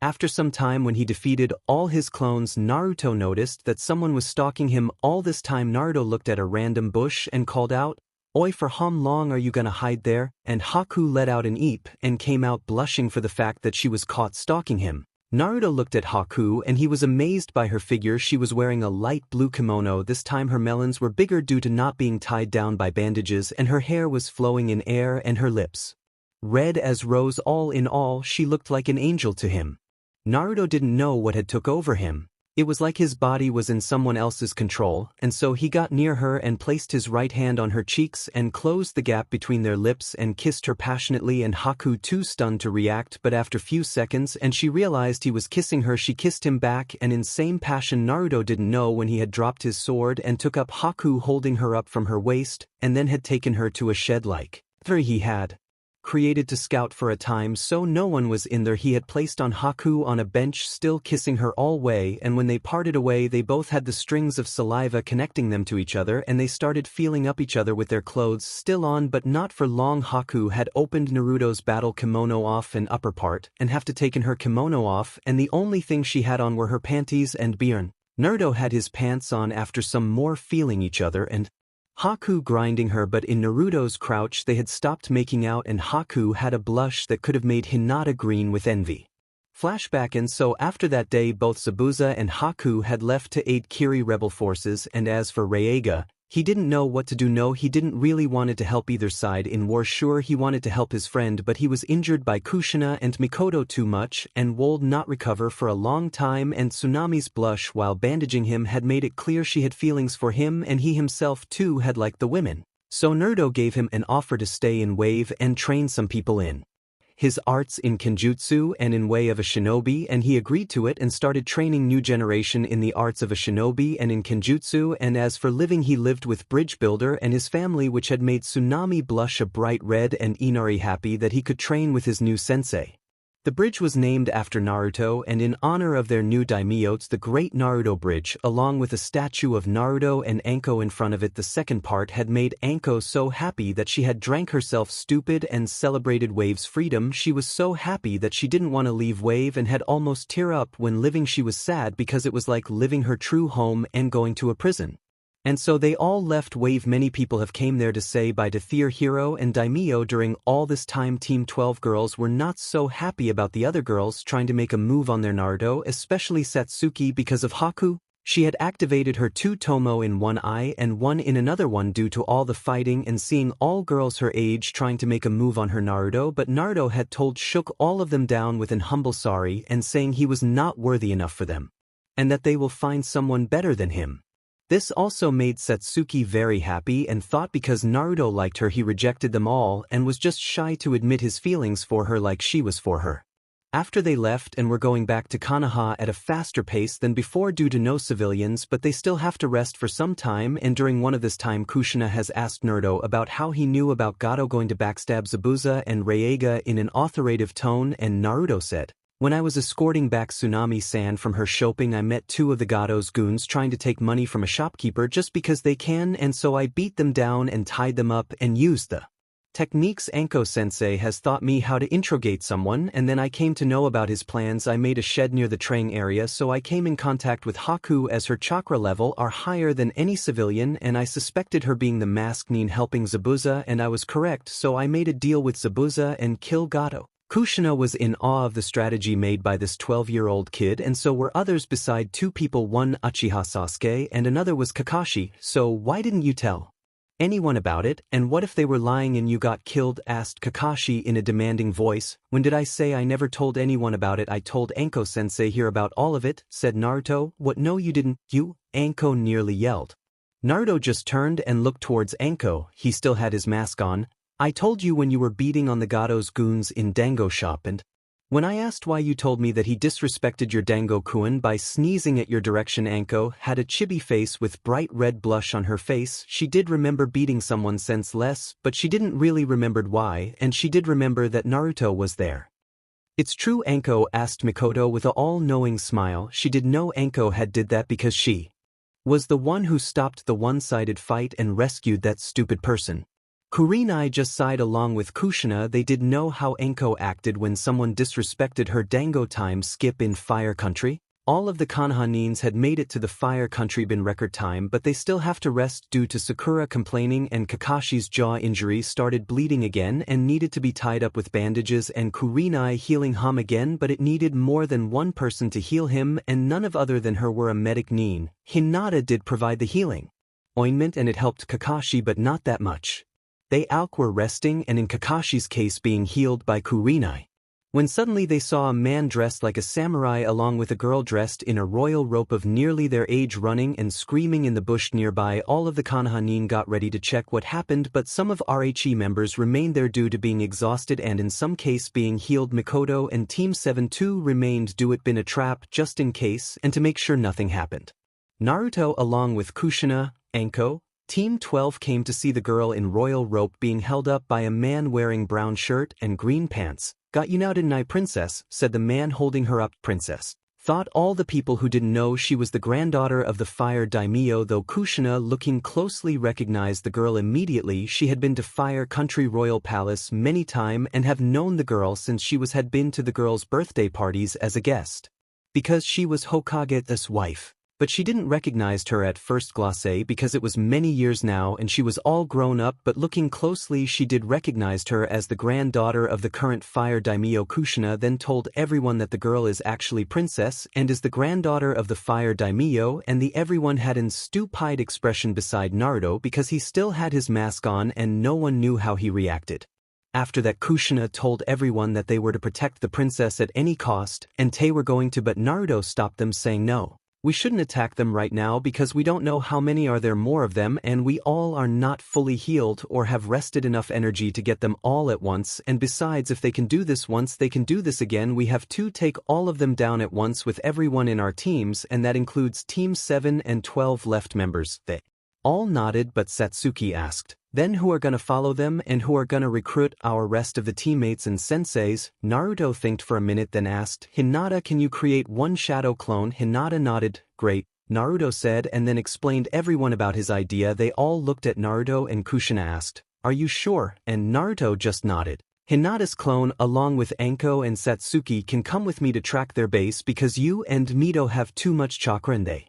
After some time, when he defeated all his clones, Naruto noticed that someone was stalking him all this time. Naruto looked at a random bush and called out, "Oi, for how long are you gonna hide there?" And Haku let out an eep and came out blushing for the fact that she was caught stalking him. Naruto looked at Haku and he was amazed by her figure. She was wearing a light blue kimono. This time her melons were bigger due to not being tied down by bandages, and her hair was flowing in air and her lips red as rose. All in all, she looked like an angel to him. Naruto didn't know what had took over him. It was like his body was in someone else's control, and so he got near her and placed his right hand on her cheeks and closed the gap between their lips and kissed her passionately, and Haku too stunned to react, but after few seconds and she realized he was kissing her, she kissed him back, and in same passion. Naruto didn't know when he had dropped his sword and took up Haku, holding her up from her waist, and then had taken her to a shed like he had created to scout for a time, so no one was in there. He had placed on Haku on a bench, still kissing her all way, and when they parted away they both had the strings of saliva connecting them to each other, and they started feeling up each other with their clothes still on, but not for long. Haku had opened Naruto's battle kimono off and upper part and have to taken her kimono off, and the only thing she had on were her panties and bearn. Naruto had his pants on after some more feeling each other and Haku grinding her, but in Naruto's crouch they had stopped making out, and Haku had a blush that could have made Hinata green with envy. Flashback. And so after that day both Zabuza and Haku had left to aid Kiri rebel forces, and as for Reiga, he didn't know what to do. No, he didn't really wanted to help either side in war. Sure, he wanted to help his friend, but he was injured by Kushina and Mikoto too much and would not recover for a long time, and Tsunami's blush while bandaging him had made it clear she had feelings for him, and he himself too had liked the women. So Naruto gave him an offer to stay in Wave and train some people in his arts in kenjutsu and in way of a shinobi, and he agreed to it and started training new generation in the arts of a shinobi and in kenjutsu. And as for living, he lived with Bridge Builder and his family, which had made Tsunami blush a bright red and Inari happy that he could train with his new sensei. The bridge was named after Naruto and in honor of their new daimyotes, the Great Naruto Bridge, along with a statue of Naruto and Anko in front of it. The second part had made Anko so happy that she had drank herself stupid and celebrated Wave's freedom. She was so happy that she didn't want to leave Wave and had almost tear up when living. She was sad because it was like living her true home and going to a prison. And so they all left Wave. Many people have came there to say bye to their hero and daimyo. During all this time, Team 12 girls were not so happy about the other girls trying to make a move on their Naruto, especially Satsuki because of Haku. She had activated her 2 tomo in one eye and one in another one due to all the fighting and seeing all girls her age trying to make a move on her Naruto, but Naruto had shook all of them down with an humble sorry and saying he was not worthy enough for them, and that they will find someone better than him. This also made Satsuki very happy and thought because Naruto liked her he rejected them all and was just shy to admit his feelings for her like she was for her. After they left and were going back to Konoha at a faster pace than before due to no civilians, but they still have to rest for some time, and during one of this time Kushina has asked Naruto about how he knew about Gato going to backstab Zabuza and Reiga in an authoritative tone, and Naruto said, "When I was escorting back Tsunami-san from her shopping I met 2 of the Gato's goons trying to take money from a shopkeeper just because they can, and so I beat them down and tied them up and used the techniques Anko-sensei has taught me how to interrogate someone, and then I came to know about his plans. I made a shed near the train area, so I came in contact with Haku as her chakra level are higher than any civilian, and I suspected her being the masked Nin helping Zabuza, and I was correct, so I made a deal with Zabuza and kill Gato." Kushina was in awe of the strategy made by this 12-year-old kid, and so were others beside 2 people, one Uchiha Sasuke and another was Kakashi. "So why didn't you tell anyone about it, and what if they were lying and you got killed?" asked Kakashi in a demanding voice. "When did I say I never told anyone about it? I told Anko-sensei here about all of it," said Naruto. "What, no you didn't, you?" Anko nearly yelled. Naruto just turned and looked towards Anko. He still had his mask on. "I told you when you were beating on the Gato's goons in Dango shop, and when I asked why you told me that he disrespected your Dango-kun by sneezing at your direction." Anko had a chibi face with bright red blush on her face. She did remember beating someone senseless, but she didn't really remembered why, and she did remember that Naruto was there. "It's true?" Anko asked Mikoto with a all-knowing smile. She did know Anko had did that because she was the one who stopped the one-sided fight and rescued that stupid person. Kurenai just sighed along with Kushina. They did know how Anko acted when someone disrespected her Dango time skip in Fire Country. All of the Konoha Nins had made it to the Fire Country in record time, but they still have to rest due to Sakura complaining, and Kakashi's jaw injury started bleeding again and needed to be tied up with bandages, and Kurenai healing him again, but it needed more than one person to heal him, and none of other than her were a medic Nin. Hinata did provide the healing ointment and it helped Kakashi, but not that much. They were resting and in Kakashi's case being healed by Kurenai, when suddenly they saw a man dressed like a samurai along with a girl dressed in a royal robe of nearly their age running and screaming in the bush nearby. All of the Konoha Nin got ready to check what happened, but some of RHE members remained there due to being exhausted and in some case being healed. Mikoto and Team 7-2 remained due it been a trap just in case and to make sure nothing happened. Naruto along with Kushina, Anko, Team 12 came to see the girl in royal robe being held up by a man wearing brown shirt and green pants. "Got you now, didn't I, princess?" said the man holding her up. Princess thought all the people who didn't know she was the granddaughter of the Fire Daimyo, though Kushina looking closely recognized the girl immediately. She had been to Fire Country Royal Palace many times and have known the girl since she had been to the girl's birthday parties as a guest, because she was Hokage's wife. But she didn't recognize her at first glance because it was many years now and she was all grown up, but looking closely she did recognize her as the granddaughter of the current Fire Daimyo. Kushina then told everyone that the girl is actually princess and is the granddaughter of the Fire Daimyo, and everyone had an stupid expression beside Naruto because he still had his mask on and no one knew how he reacted. After that Kushina told everyone that they were to protect the princess at any cost and they were going to, but Naruto stopped them saying no. "We shouldn't attack them right now because we don't know how many are there more of them and we all are not fully healed or have rested enough energy to get them all at once, and besides if they can do this once they can do this again. We have to take all of them down at once with everyone in our teams, and that includes Team 7 and 12 left members." They all nodded, but Satsuki asked, "Then who are gonna follow them and who are gonna recruit our rest of the teammates and senseis?" Naruto thinked for a minute then asked, "Hinata, can you create one shadow clone?" Hinata nodded. "Great," Naruto said, and then explained everyone about his idea. They all looked at Naruto and Kushina asked, "Are you sure?" and Naruto just nodded. "Hinata's clone along with Anko and Satsuki can come with me to track their base because you and Mito have too much chakra and they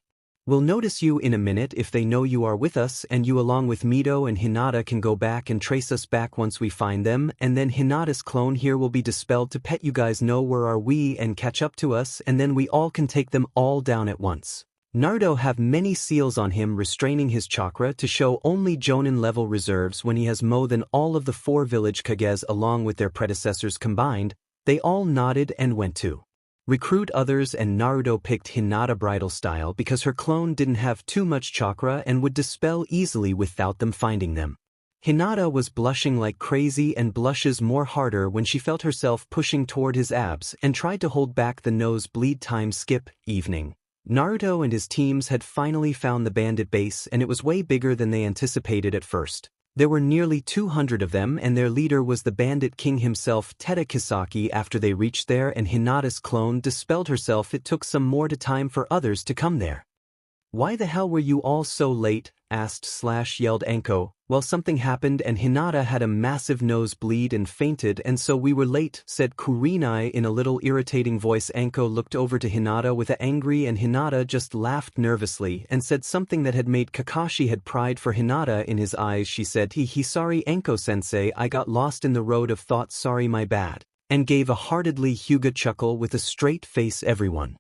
will notice you in a minute if they know you are with us, and you along with Mito and Hinata can go back and trace us back once we find them, and then Hinata's clone here will be dispelled to pet you guys know where are we and catch up to us, and then we all can take them all down at once." Naruto have many seals on him restraining his chakra to show only Jonin level reserves when he has more than all of the 4 village Kages along with their predecessors combined. They all nodded and went to recruit others, and Naruto picked Hinata bridal style because her clone didn't have too much chakra and would dispel easily without them finding them. Hinata was blushing like crazy and blushes more harder when she felt herself pushing toward his abs and tried to hold back the nosebleed. Time skip, evening. Naruto and his teams had finally found the bandit base, and it was way bigger than they anticipated at first. There were nearly 200 of them, and their leader was the bandit king himself, Teta Kisaki. After they reached there and Hinata's clone dispelled herself, it took some more time for others to come there. "Why the hell were you all so late?" yelled Anko. "Well, something happened and Hinata had a massive nosebleed and fainted, and so we were late," said Kurenai in a little irritating voice. Anko looked over to Hinata with an angry, and Hinata just laughed nervously and said something that had made Kakashi had pride for Hinata in his eyes. She said, Sorry Anko-sensei, I got lost in the road of thought, sorry my bad," and gave a heartedly Hyuga chuckle with a straight face. Everyone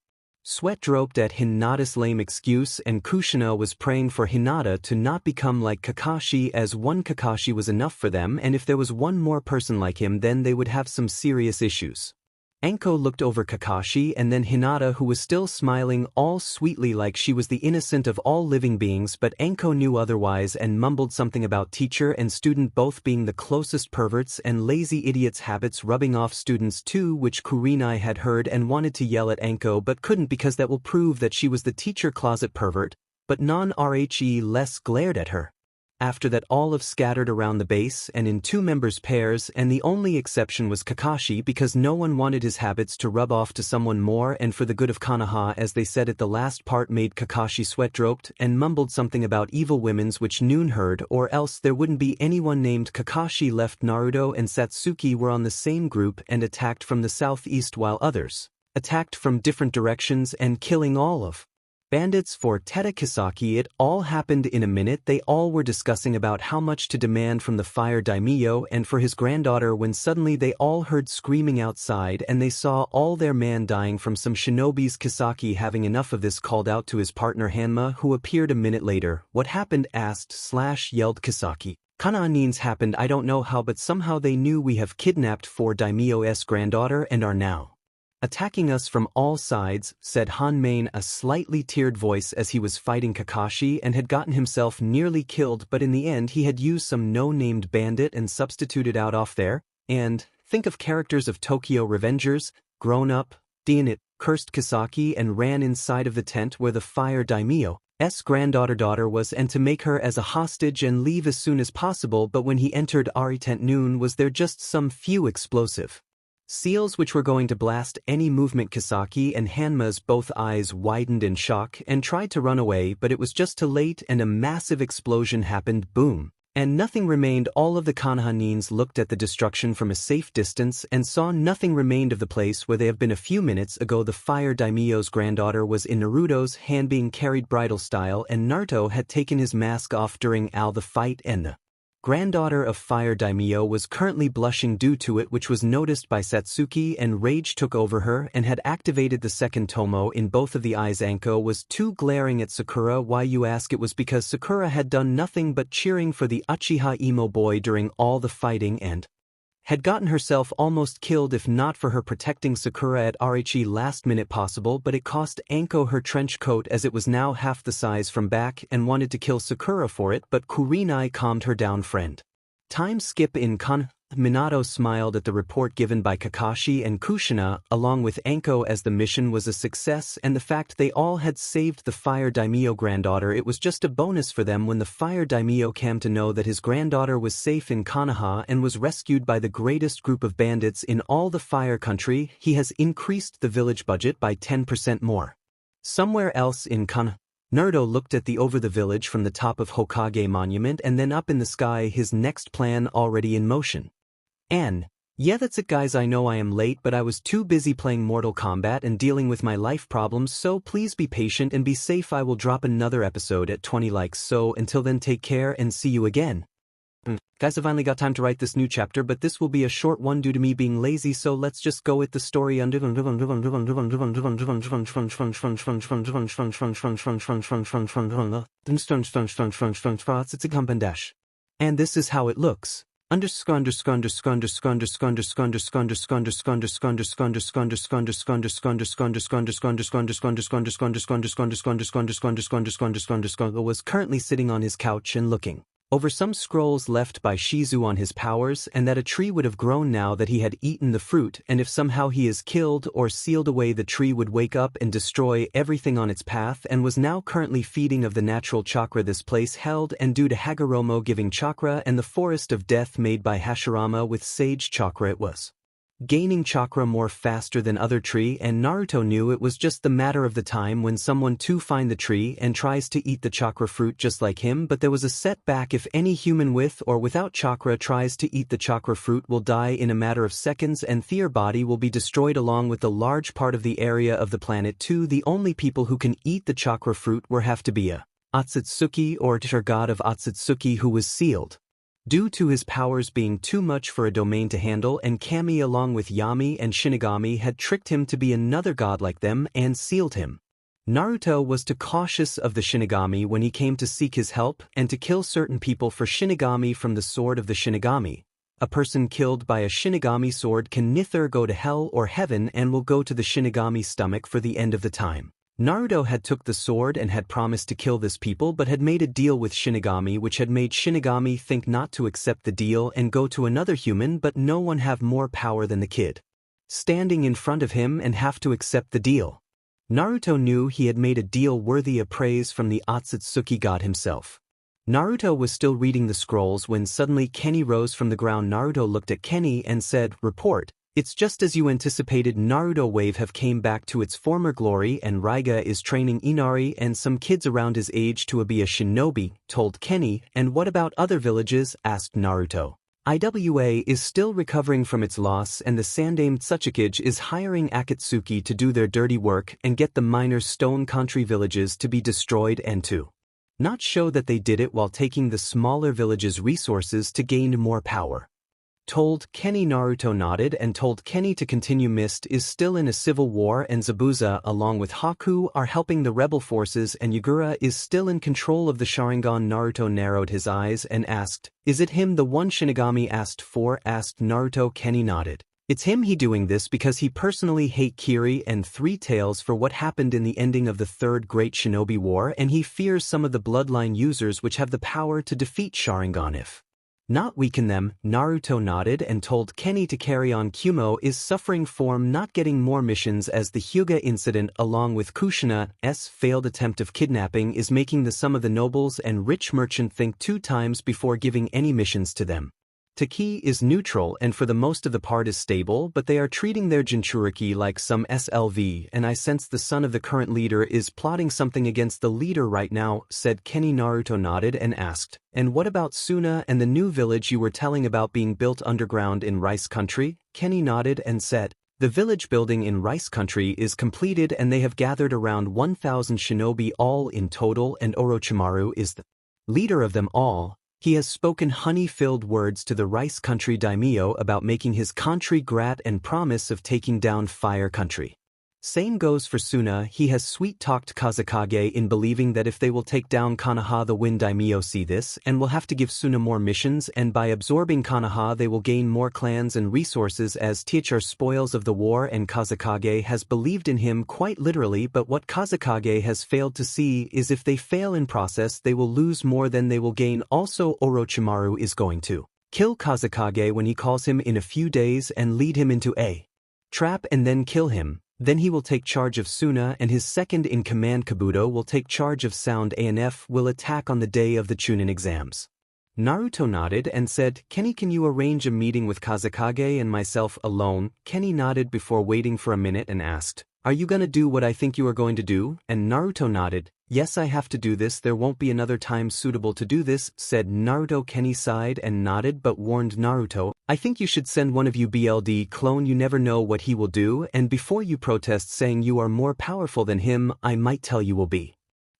sweat dropped at Hinata's lame excuse, and Kushina was praying for Hinata to not become like Kakashi, as one Kakashi was enough for them, and if there was one more person like him then they would have some serious issues. Anko looked over Kakashi and then Hinata, who was still smiling all sweetly like she was the innocent of all living beings, but Anko knew otherwise and mumbled something about teacher and student both being the closest perverts and lazy idiots, habits rubbing off students too, which Kurenai had heard and wanted to yell at Anko but couldn't because that will prove that she was the teacher closet pervert, but non-RHE less glared at her. After that all of scattered around the base and in 2 members pairs, and the only exception was Kakashi because no one wanted his habits to rub off to someone more, and for the good of Konoha, as they said at the last part, made Kakashi sweat dropped and mumbled something about evil women's, which Noon heard, or else there wouldn't be anyone named Kakashi left. Naruto and Satsuki were on the same group and attacked from the southeast while others attacked from different directions and killing all of bandits for Teta Kisaki. It all happened in a minute. They all were discussing about how much to demand from the fire daimyo and for his granddaughter when suddenly they all heard screaming outside and they saw all their man dying from some shinobis. Kisaki, having enough of this, called out to his partner Hanma, who appeared a minute later. "What happened?" yelled Kisaki. "Kananins happened, I don't know how, but somehow they knew we have kidnapped 4 daimyo's granddaughter and are now attacking us from all sides," said Hanmain, a slightly teared voice, as he was fighting Kakashi and had gotten himself nearly killed, but in the end he had used some no-named bandit and substituted out off there. And think of characters of Tokyo Revengers, grown up, It cursed Kisaki and ran inside of the tent where the fire daimyo's granddaughter was, and to make her as a hostage and leave as soon as possible. But when he entered Ari tent, Noon was there, just some few explosive seals which were going to blast any movement. Kisaki and Hanma's both eyes widened in shock and tried to run away, but it was just too late and a massive explosion happened. Boom. And nothing remained. All of the Konoha looked at the destruction from a safe distance and saw nothing remained of the place where they have been a few minutes ago. The fire daimyo's granddaughter was in Naruto's hand being carried bridal style, and Naruto had taken his mask off during the fight, and the granddaughter of Fire Daimyo was currently blushing due to it, which was noticed by Satsuki, and rage took over her and had activated the second tomo in both of the eyes. Anko was too glaring at Sakura. "Why, you ask?" It was because Sakura had done nothing but cheering for the Uchiha emo boy during all the fighting and had gotten herself almost killed if not for her protecting Sakura at RHE last minute possible, but it cost Anko her trench coat as it was now half the size from back and wanted to kill Sakura for it, but Kurenai calmed her down. Friend. Time skip in Minato smiled at the report given by Kakashi and Kushina, along with Anko, as the mission was a success and the fact they all had saved the Fire Daimyo granddaughter. It was just a bonus for them when the Fire Daimyo came to know that his granddaughter was safe in Konoha and was rescued by the greatest group of bandits in all the Fire Country. He has increased the village budget by 10% more. Somewhere else in Konoha, Naruto looked at the over the village from the top of Hokage Monument and then up in the sky, his next plan already in motion. Yeah, that's it guys, I know I am late, but I was too busy playing Mortal Kombat and dealing with my life problems, so please be patient and be safe. I will drop another episode at 20 likes, so until then take care and see you again. Guys, I finally got time to write this new chapter, but this will be a short one due to me being lazy, so let's just go with the story. And this is how it looks. Was currently sitting on his couch and looking over some scrolls left by Shizu on his powers, and that a tree would have grown now that he had eaten the fruit, and if somehow he is killed or sealed away, the tree would wake up and destroy everything on its path, and was now currently feeding of the natural chakra this place held, and due to Hagoromo giving chakra and the forest of death made by Hashirama with sage chakra, it was gaining chakra more faster than other tree, and Naruto knew it was just the matter of the time when someone to find the tree and tries to eat the chakra fruit just like him, but there was a setback. If any human with or without chakra tries to eat the chakra fruit will die in a matter of seconds, and their body will be destroyed along with the large part of the area of the planet too. The only people who can eat the chakra fruit were have to be a Otsutsuki or god of Otsutsuki who was sealed due to his powers being too much for a domain to handle, and Kami along with Yami and Shinigami had tricked him to be another god like them and sealed him. Naruto was too cautious of the Shinigami when he came to seek his help and to kill certain people for Shinigami from the sword of the Shinigami. A person killed by a Shinigami sword can neither go to hell or heaven and will go to the Shinigami stomach for the end of the time. Naruto had took the sword and had promised to kill this people, but had made a deal with Shinigami which had made Shinigami think not to accept the deal and go to another human, but no one have more power than the kid standing in front of him and have to accept the deal. Naruto knew he had made a deal worthy of praise from the Otsutsuki god himself. Naruto was still reading the scrolls when suddenly Kenny rose from the ground. Naruto looked at Kenny and said, "Report. It's just as you anticipated. Naruto Wave have came back to its former glory, and Raiga is training Inari and some kids around his age to be a shinobi," told Kenny. "And what about other villages?" asked Naruto. "IWA is still recovering from its loss, and the Sandaime Tsuchikage is hiring Akatsuki to do their dirty work and get the minor stone country villages to be destroyed and to not show that they did it while taking the smaller villages' resources to gain more power," told Kenny. Naruto nodded and told Kenny to continue. Mist is still in a civil war, and Zabuza along with Haku are helping the rebel forces, and Yagura is still in control of the Sharingan. Naruto narrowed his eyes and asked, "Is it him the one Shinigami asked for?" asked Naruto. Kenny nodded. "It's him. He doing this because he personally hate Kiri and Three Tails for what happened in the ending of the Third Great Shinobi War, and he fears some of the bloodline users which have the power to defeat Sharingan if not weaken them." Naruto nodded and told Kenny to carry on. Kumo is suffering from not getting more missions as the Hyuga incident along with Kushina's failed attempt of kidnapping is making some of the nobles and rich merchant think 2 times before giving any missions to them. Taki is neutral and for the most of the part is stable, but they are treating their Jinchuriki like some SLV, and I sense the son of the current leader is plotting something against the leader right now, said Kenny. Naruto nodded and asked, "And what about Suna and the new village you were telling about being built underground in Rice Country?" Kenny nodded and said, "The village building in Rice Country is completed and they have gathered around 1,000 shinobi all in total, and Orochimaru is the leader of them all. He has spoken honey-filled words to the Rice Country daimyo about making his country great and promise of taking down Fire Country. Same goes for Suna. He has sweet-talked Kazekage in believing that if they will take down Konoha, the Wind daimyo see this and will have to give Suna more missions, and by absorbing Konoha they will gain more clans and resources as teacher spoils of the war, and Kazekage has believed in him quite literally, but what Kazekage has failed to see is if they fail in process they will lose more than they will gain. Also Orochimaru is going to kill Kazekage when he calls him in a few days and lead him into a trap and then kill him. Then he will take charge of Suna, and his second-in-command Kabuto will take charge of Sound ANF will attack on the day of the Chunin exams." Naruto nodded and said, "Kenny, can you arrange a meeting with Kazekage and myself alone?" Kenny nodded before waiting for a minute and asked, "Are you gonna do what I think you are going to do?" And Naruto nodded. "Yes, I have to do this. There won't be another time suitable to do this," said Naruto. Kenny sighed and nodded but warned Naruto, "I think you should send one of you BLD clone. You never know what he will do, and before you protest saying you are more powerful than him, I might tell you will be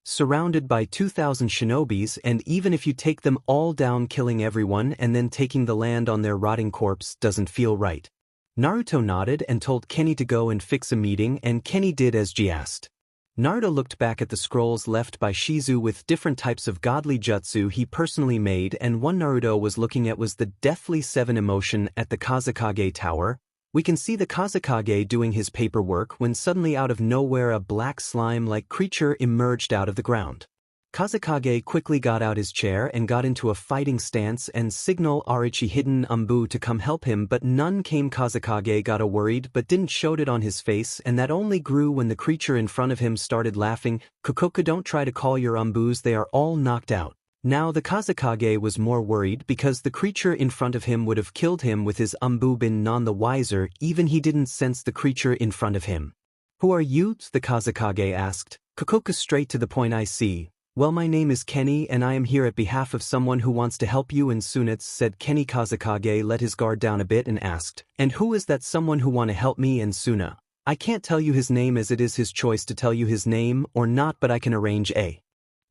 surrounded by 2,000 shinobis, and even if you take them all down, killing everyone and then taking the land on their rotting corpse doesn't feel right. Naruto nodded and told Kenny to go and fix a meeting, and Kenny did as G asked. Naruto looked back at the scrolls left by Shizu with different types of godly jutsu he personally made, and one Naruto was looking at was the Deathly 7 emotion at the Kazekage Tower. We can see the Kazekage doing his paperwork when suddenly out of nowhere a black slime-like creature emerged out of the ground. Kazekage quickly got out his chair and got into a fighting stance and signaled Arichi Hidden Umbu to come help him, but none came. Kazekage got a worried but didn't show it on his face, and that only grew when the creature in front of him started laughing. Kokoka, don't try to call your Umbus, they are all knocked out. Now the Kazekage was more worried because the creature in front of him would have killed him with his Umbu, been none the wiser, even he didn't sense the creature in front of him. Who are you? The Kazekage asked. Kokoka straight to the point. I see. Well, my name is Kenny and I am here at behalf of someone who wants to help you and Suna, said Kenny. Kazekage let his guard down a bit and asked, and who is that someone who want to help me and Suna? I can't tell you his name as it is his choice to tell you his name or not, but I can arrange a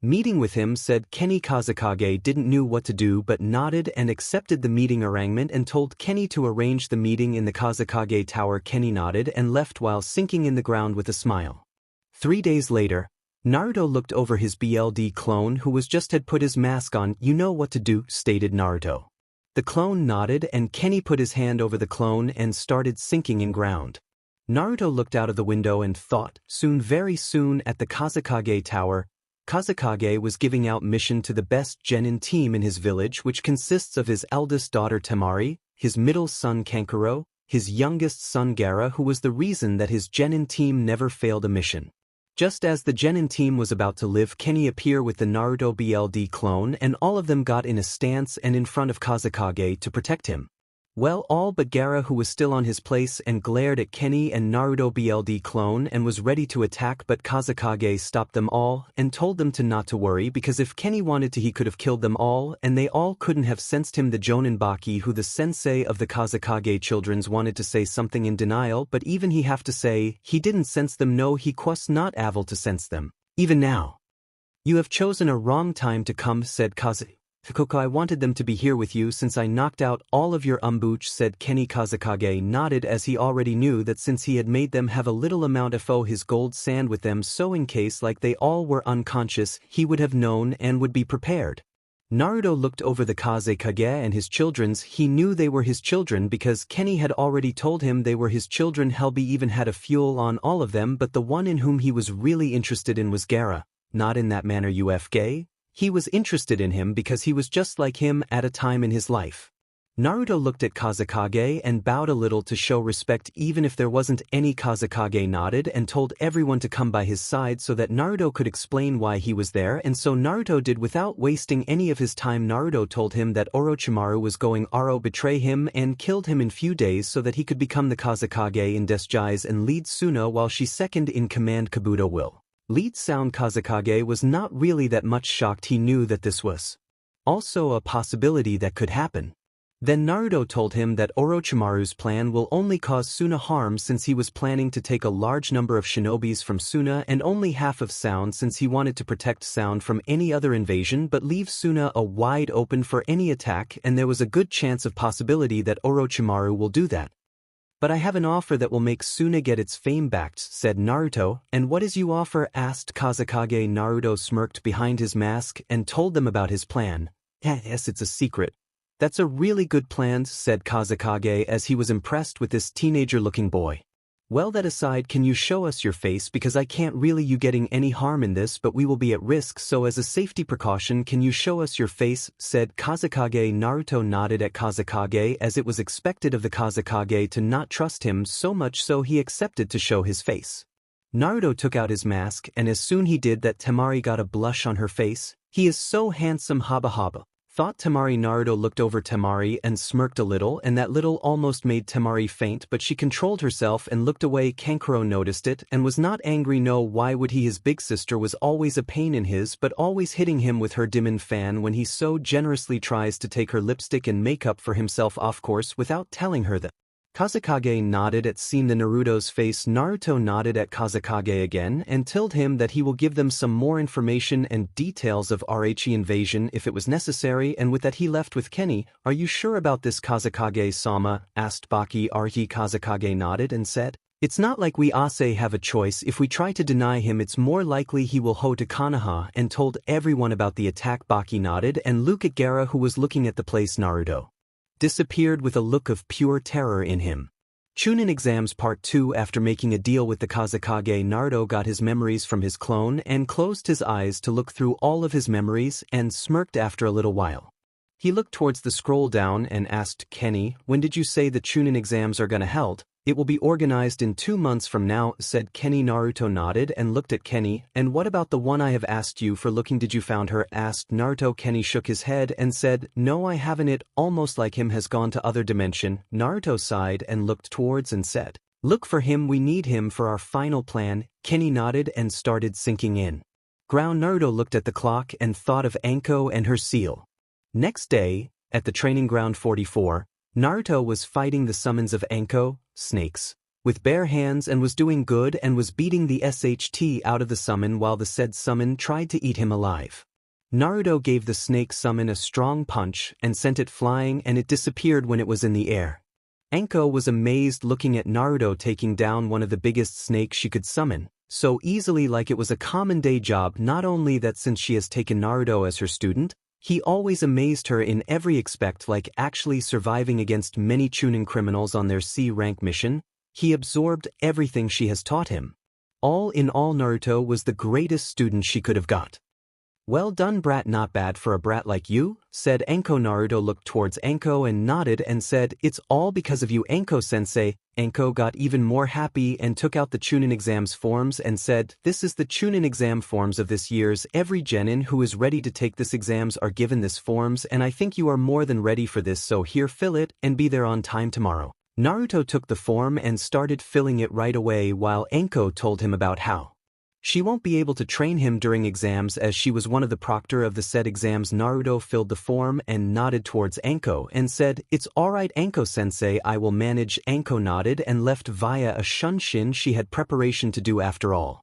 meeting with him, said Kenny. Kazekage didn't know what to do but nodded and accepted the meeting arrangement and told Kenny to arrange the meeting in the Kazekage Tower. Kenny nodded and left while sinking in the ground with a smile. 3 days later, Naruto looked over his BLD clone who was just had put his mask on. You know what to do, stated Naruto. The clone nodded and Kenny put his hand over the clone and started sinking in ground. Naruto looked out of the window and thought, soon, very soon at the Kazekage Tower, Kazekage was giving out mission to the best Genin team in his village, which consists of his eldest daughter Temari, his middle son Kankuro, his youngest son Gaara, who was the reason that his Genin team never failed a mission. Just as the Genin team was about to leave, Kenny appeared with the Naruto BLD clone, and all of them got in a stance and in front of Kazekage to protect him. Well, all but Gaara, who was still on his place and glared at Kenny and Naruto BLD clone and was ready to attack, but Kazekage stopped them all and told them to not to worry because if Kenny wanted to he could have killed them all and they all couldn't have sensed him. The Jonin Baki, who the sensei of the Kazekage children's, wanted to say something in denial, but even he have to say he didn't sense them. No, he was not able to sense them. Even now. You have chosen a wrong time to come, said Kazekage. I wanted them to be here with you since I knocked out all of your umbuch, said Kenny. Kazekage nodded as he already knew that since he had made them have a little amount of his gold sand with them, so in case like they all were unconscious, he would have known and would be prepared. Naruto looked over the Kazekage and his children's. He knew they were his children because Kenny had already told him they were his children. Helby even had a fuel on all of them, but the one in whom he was really interested in was Gaara. Not in that manner, UFK. He was interested in him because he was just like him at a time in his life. Naruto looked at Kazekage and bowed a little to show respect even if there wasn't any. Kazekage nodded and told everyone to come by his side so that Naruto could explain why he was there, and so Naruto did without wasting any of his time. Naruto told him that Orochimaru was going to betray him and killed him in few days so that he could become the Kazekage in disguise and lead Suna while she second in command. Kabuto will lead sound. Kazekage was not really that much shocked. He knew that this was also a possibility that could happen. Then Naruto told him that Orochimaru's plan will only cause Suna harm since he was planning to take a large number of shinobis from Suna and only half of Sound since he wanted to protect Sound from any other invasion but leave Suna a wide open for any attack, and there was a good chance of possibility that Orochimaru will do that. But I have an offer that will make Suna get its fame back, said Naruto. And what is you offer? Asked Kazekage. Naruto smirked behind his mask and told them about his plan. Yes, it's a secret. That's a really good plan, said Kazekage as he was impressed with this teenager-looking boy. Well, that aside, can you show us your face because I can't really you getting any harm in this, but we will be at risk, so as a safety precaution can you show us your face, said Kazekage. Naruto nodded at Kazekage as it was expected of the Kazekage to not trust him so much, so he accepted to show his face. Naruto took out his mask and as soon he did that Temari got a blush on her face. He is so handsome, haba haba, thought Temari. Naruto looked over Temari and smirked a little, and that little almost made Temari faint, but she controlled herself and looked away. Kankuro noticed it and was not angry. No, why would he? His big sister was always a pain in his but always hitting him with her demon fan when he so generously tries to take her lipstick and makeup for himself off course without telling her that. Kazekage nodded at seeing the Naruto's face. Naruto nodded at Kazekage again and told him that he will give them some more information and details of RH invasion if it was necessary, and with that he left with Kenny. Are you sure about this, Kazekage-sama? Asked Baki. RH. Kazekage nodded and said, it's not like we Ase have a choice. If we try to deny him, it's more likely he will ho to Konoha, and told everyone about the attack. Baki nodded and looked at Gaara, who was looking at the place. Naruto disappeared with a look of pure terror in him. Chunin Exams Part 2. After making a deal with the Kazekage, Naruto got his memories from his clone and closed his eyes to look through all of his memories and smirked after a little while. He looked towards the scroll down and asked Kenny, when did you say the Chunin exams are gonna held? It will be organized in 2 months from now, said Kenny. Naruto nodded and looked at Kenny. And what about the one I have asked you for looking? Did you found her? Asked Naruto. Kenny shook his head and said, no, I haven't. It almost like him has gone to other dimension. Naruto sighed and looked towards and said, look for him, we need him for our final plan. Kenny nodded and started sinking in. Ground. Naruto looked at the clock and thought of Anko and her seal. Next day, at the training ground 44, Naruto was fighting the summons of Anko, snakes, with bare hands and was doing good and was beating the SHT out of the summon while the said summon tried to eat him alive. Naruto gave the snake summon a strong punch and sent it flying, and it disappeared when it was in the air. Anko was amazed looking at Naruto taking down one of the biggest snakes she could summon so easily, like it was a common day job. Not only that, since she has taken Naruto as her student, he always amazed her in every aspect, like actually surviving against many Chunin criminals on their C-rank mission. He absorbed everything she has taught him. All in all, Naruto was the greatest student she could have got. Well done, brat, not bad for a brat like you, said Anko. Naruto looked towards Anko and nodded and said, it's all because of you, Anko-sensei. Anko got even more happy and took out the Chunin exams forms and said, this is the Chunin exam forms of this year's. Every Genin who is ready to take this exams are given this forms, and I think you are more than ready for this, so here, fill it and be there on time tomorrow. Naruto took the form and started filling it right away while Anko told him about how she won't be able to train him during exams as she was one of the proctor of the said exams. Naruto filled the form and nodded towards Anko and said, it's alright, Anko-sensei, I will manage. Anko nodded and left via a shunshin. She had preparation to do after all.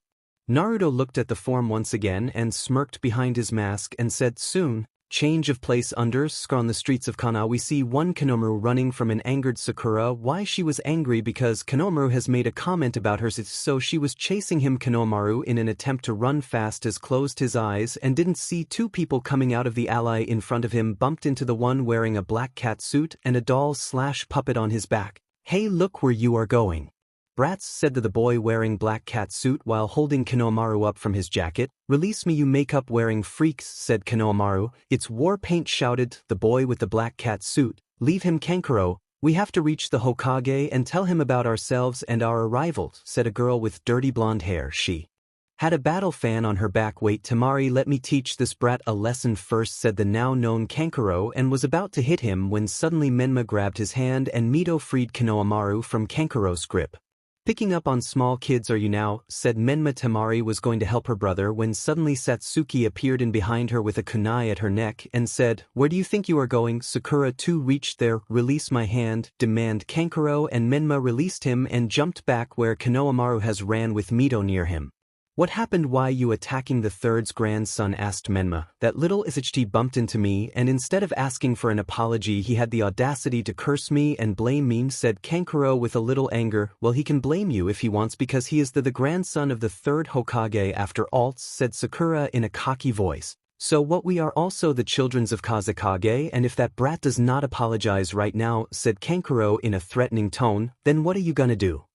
Naruto looked at the form once again and smirked behind his mask and said, soon. Change of place. On the streets of Kana, we see one Konomaru running from an angered Sakura. Why she was angry? Because Konomaru has made a comment about her, so she was chasing him. Konomaru, in an attempt to run fast, has closed his eyes and didn't see 2 people coming out of the alley in front of him, bumped into the one wearing a black cat suit and a doll/puppet on his back. Hey, look where you are going, brats, said the boy wearing black cat suit while holding Konomaru up from his jacket. Release me, you makeup wearing freaks, said Konomaru. It's war paint, shouted the boy with the black cat suit. Leave him, Kankuro. We have to reach the Hokage and tell him about ourselves and our arrival, said a girl with dirty blonde hair. She had a battle fan on her back. Wait, Tamari, let me teach this brat a lesson first, said the now known Kankuro, and was about to hit him when suddenly Menma grabbed his hand and Mito freed Konomaru from Kankuro's grip. Picking up on small kids are you now, said Menma. Tamari was going to help her brother when suddenly Satsuki appeared in behind her with a kunai at her neck and said, where do you think you are going? Sakura too reached there. Release my hand, demand Kankuro, and Menma released him and jumped back where Konomaru has ran with Mito near him. What happened? Why you attacking the third's grandson? Asked Menma. That little SHT bumped into me, and instead of asking for an apology he had the audacity to curse me and blame me, said Kankuro with a little anger. Well, he can blame you if he wants because he is the grandson of the third Hokage after all, said Sakura in a cocky voice. So what, we are also the children of Kazekage, and if that brat does not apologize right now, said Kankuro in a threatening tone, then what are you gonna do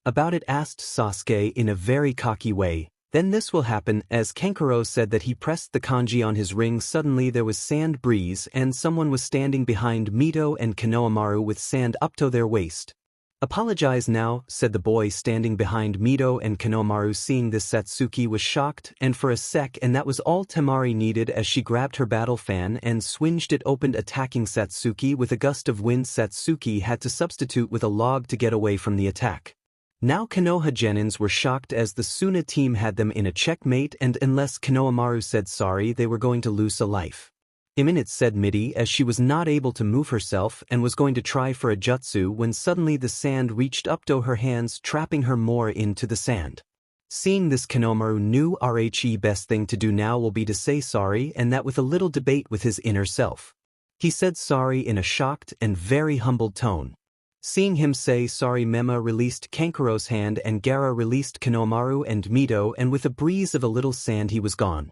about it? Asked Sasuke in a very cocky way. Then this will happen. As Kankuro said that, he pressed the kanji on his ring. Suddenly there was sand breeze and someone was standing behind Mito and Konomaru with sand up to their waist. Apologize now, said the boy standing behind Mito and Konomaru. Seeing this, Satsuki was shocked, and for a sec, and that was all Tamari needed as she grabbed her battle fan and swinged it open, attacking Satsuki with a gust of wind. Satsuki had to substitute with a log to get away from the attack. Now Konoha Genins were shocked as the Suna team had them in a checkmate, and unless Konohamaru said sorry they were going to lose a life. Imminent said Midi as she was not able to move herself and was going to try for a jutsu when suddenly the sand reached up to her hands, trapping her more into the sand. Seeing this, Kanomaru knew RHE best thing to do now will be to say sorry, and that with a little debate with his inner self. He said sorry in a shocked and very humbled tone. Seeing him say sorry, Mema released Kankuro's hand and Gara released Kanomaru and Mito, and with a breeze of a little sand he was gone.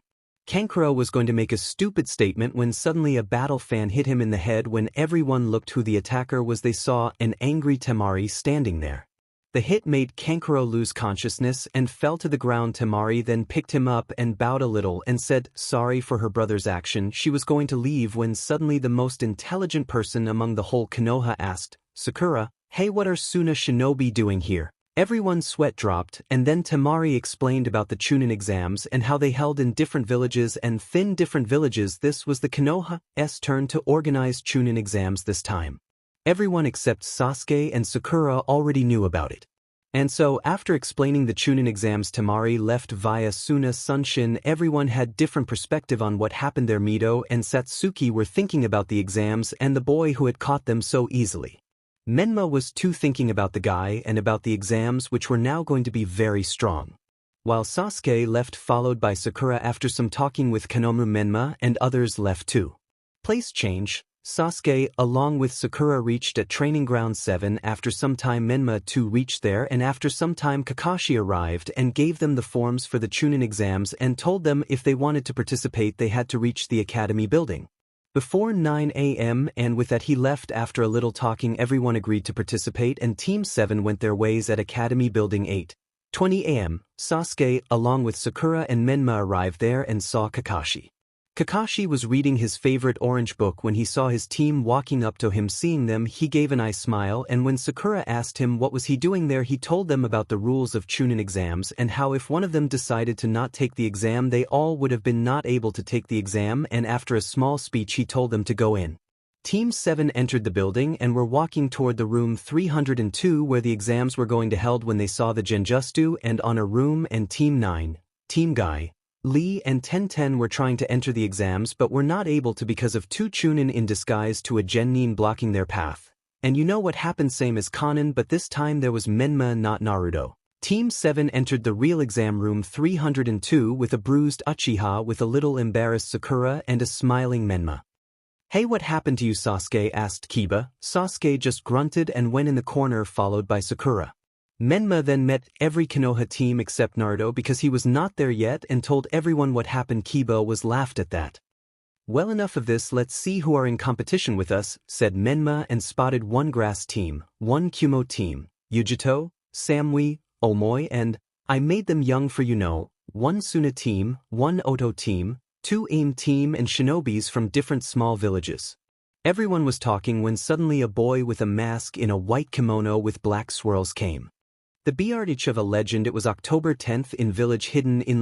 Kankuro was going to make a stupid statement when suddenly a battle fan hit him in the head. When everyone looked who the attacker was, they saw an angry Temari standing there. The hit made Kankuro lose consciousness and fell to the ground. Temari then picked him up and bowed a little and said sorry for her brother's action. She was going to leave when suddenly the most intelligent person among the whole Konoha asked, "Sakura, hey, what are Suna shinobi doing here?" Everyone's sweat dropped, and then Temari explained about the Chunin exams and how they held in different villages and thin different villages. This was the Konoha's turn to organize Chunin exams this time. Everyone except Sasuke and Sakura already knew about it. And so, after explaining the Chunin exams, Temari left via Suna Sunshin. Everyone had different perspective on what happened there. Mito and Satsuki were thinking about the exams and the boy who had caught them so easily. Menma was too thinking about the guy and about the exams, which were now going to be very strong. While Sasuke left, followed by Sakura. After some talking with Kanomaru, Menma and others left too. Place change. Sasuke along with Sakura reached at Training Ground 7. After some time Menma too reached there, and after some time Kakashi arrived and gave them the forms for the Chunin exams and told them if they wanted to participate they had to reach the academy building before 9 a.m. and with that he left. After a little talking everyone agreed to participate and Team 7 went their ways at Academy Building. 8:20 a.m. Sasuke along with Sakura and Menma arrived there and saw Kakashi. Kakashi was reading his favorite orange book when he saw his team walking up to him. Seeing them he gave an eye smile, and when Sakura asked him what was he doing there he told them about the rules of Chunin exams and how if one of them decided to not take the exam they all would have been not able to take the exam, and after a small speech he told them to go in. Team 7 entered the building and were walking toward the room 302 where the exams were going to held when they saw the Genjutsu and Honor room, and Team 9, Team Guy, Lee and Tenten were trying to enter the exams but were not able to because of two Chunin in disguise to a Genin blocking their path. And you know what happened, same as Kanon, but this time there was Menma, not Naruto. Team 7 entered the real exam room 302 with a bruised Uchiha, with a little embarrassed Sakura and a smiling Menma. "Hey, what happened to you, Sasuke?" asked Kiba. Sasuke just grunted and went in the corner followed by Sakura. Menma then met every Konoha team except Naruto because he was not there yet and told everyone what happened. Kiba was laughed at that. "Well, enough of this, let's see who are in competition with us," said Menma, and spotted one grass team, one Kumo team, Yujito, Samui, Omoi, and I made them young for one Suna team, one Oto team, two AIM team, and shinobis from different small villages. Everyone was talking when suddenly a boy with a mask in a white kimono with black swirls came. The BRH of a legend. It was October 10th in village hidden in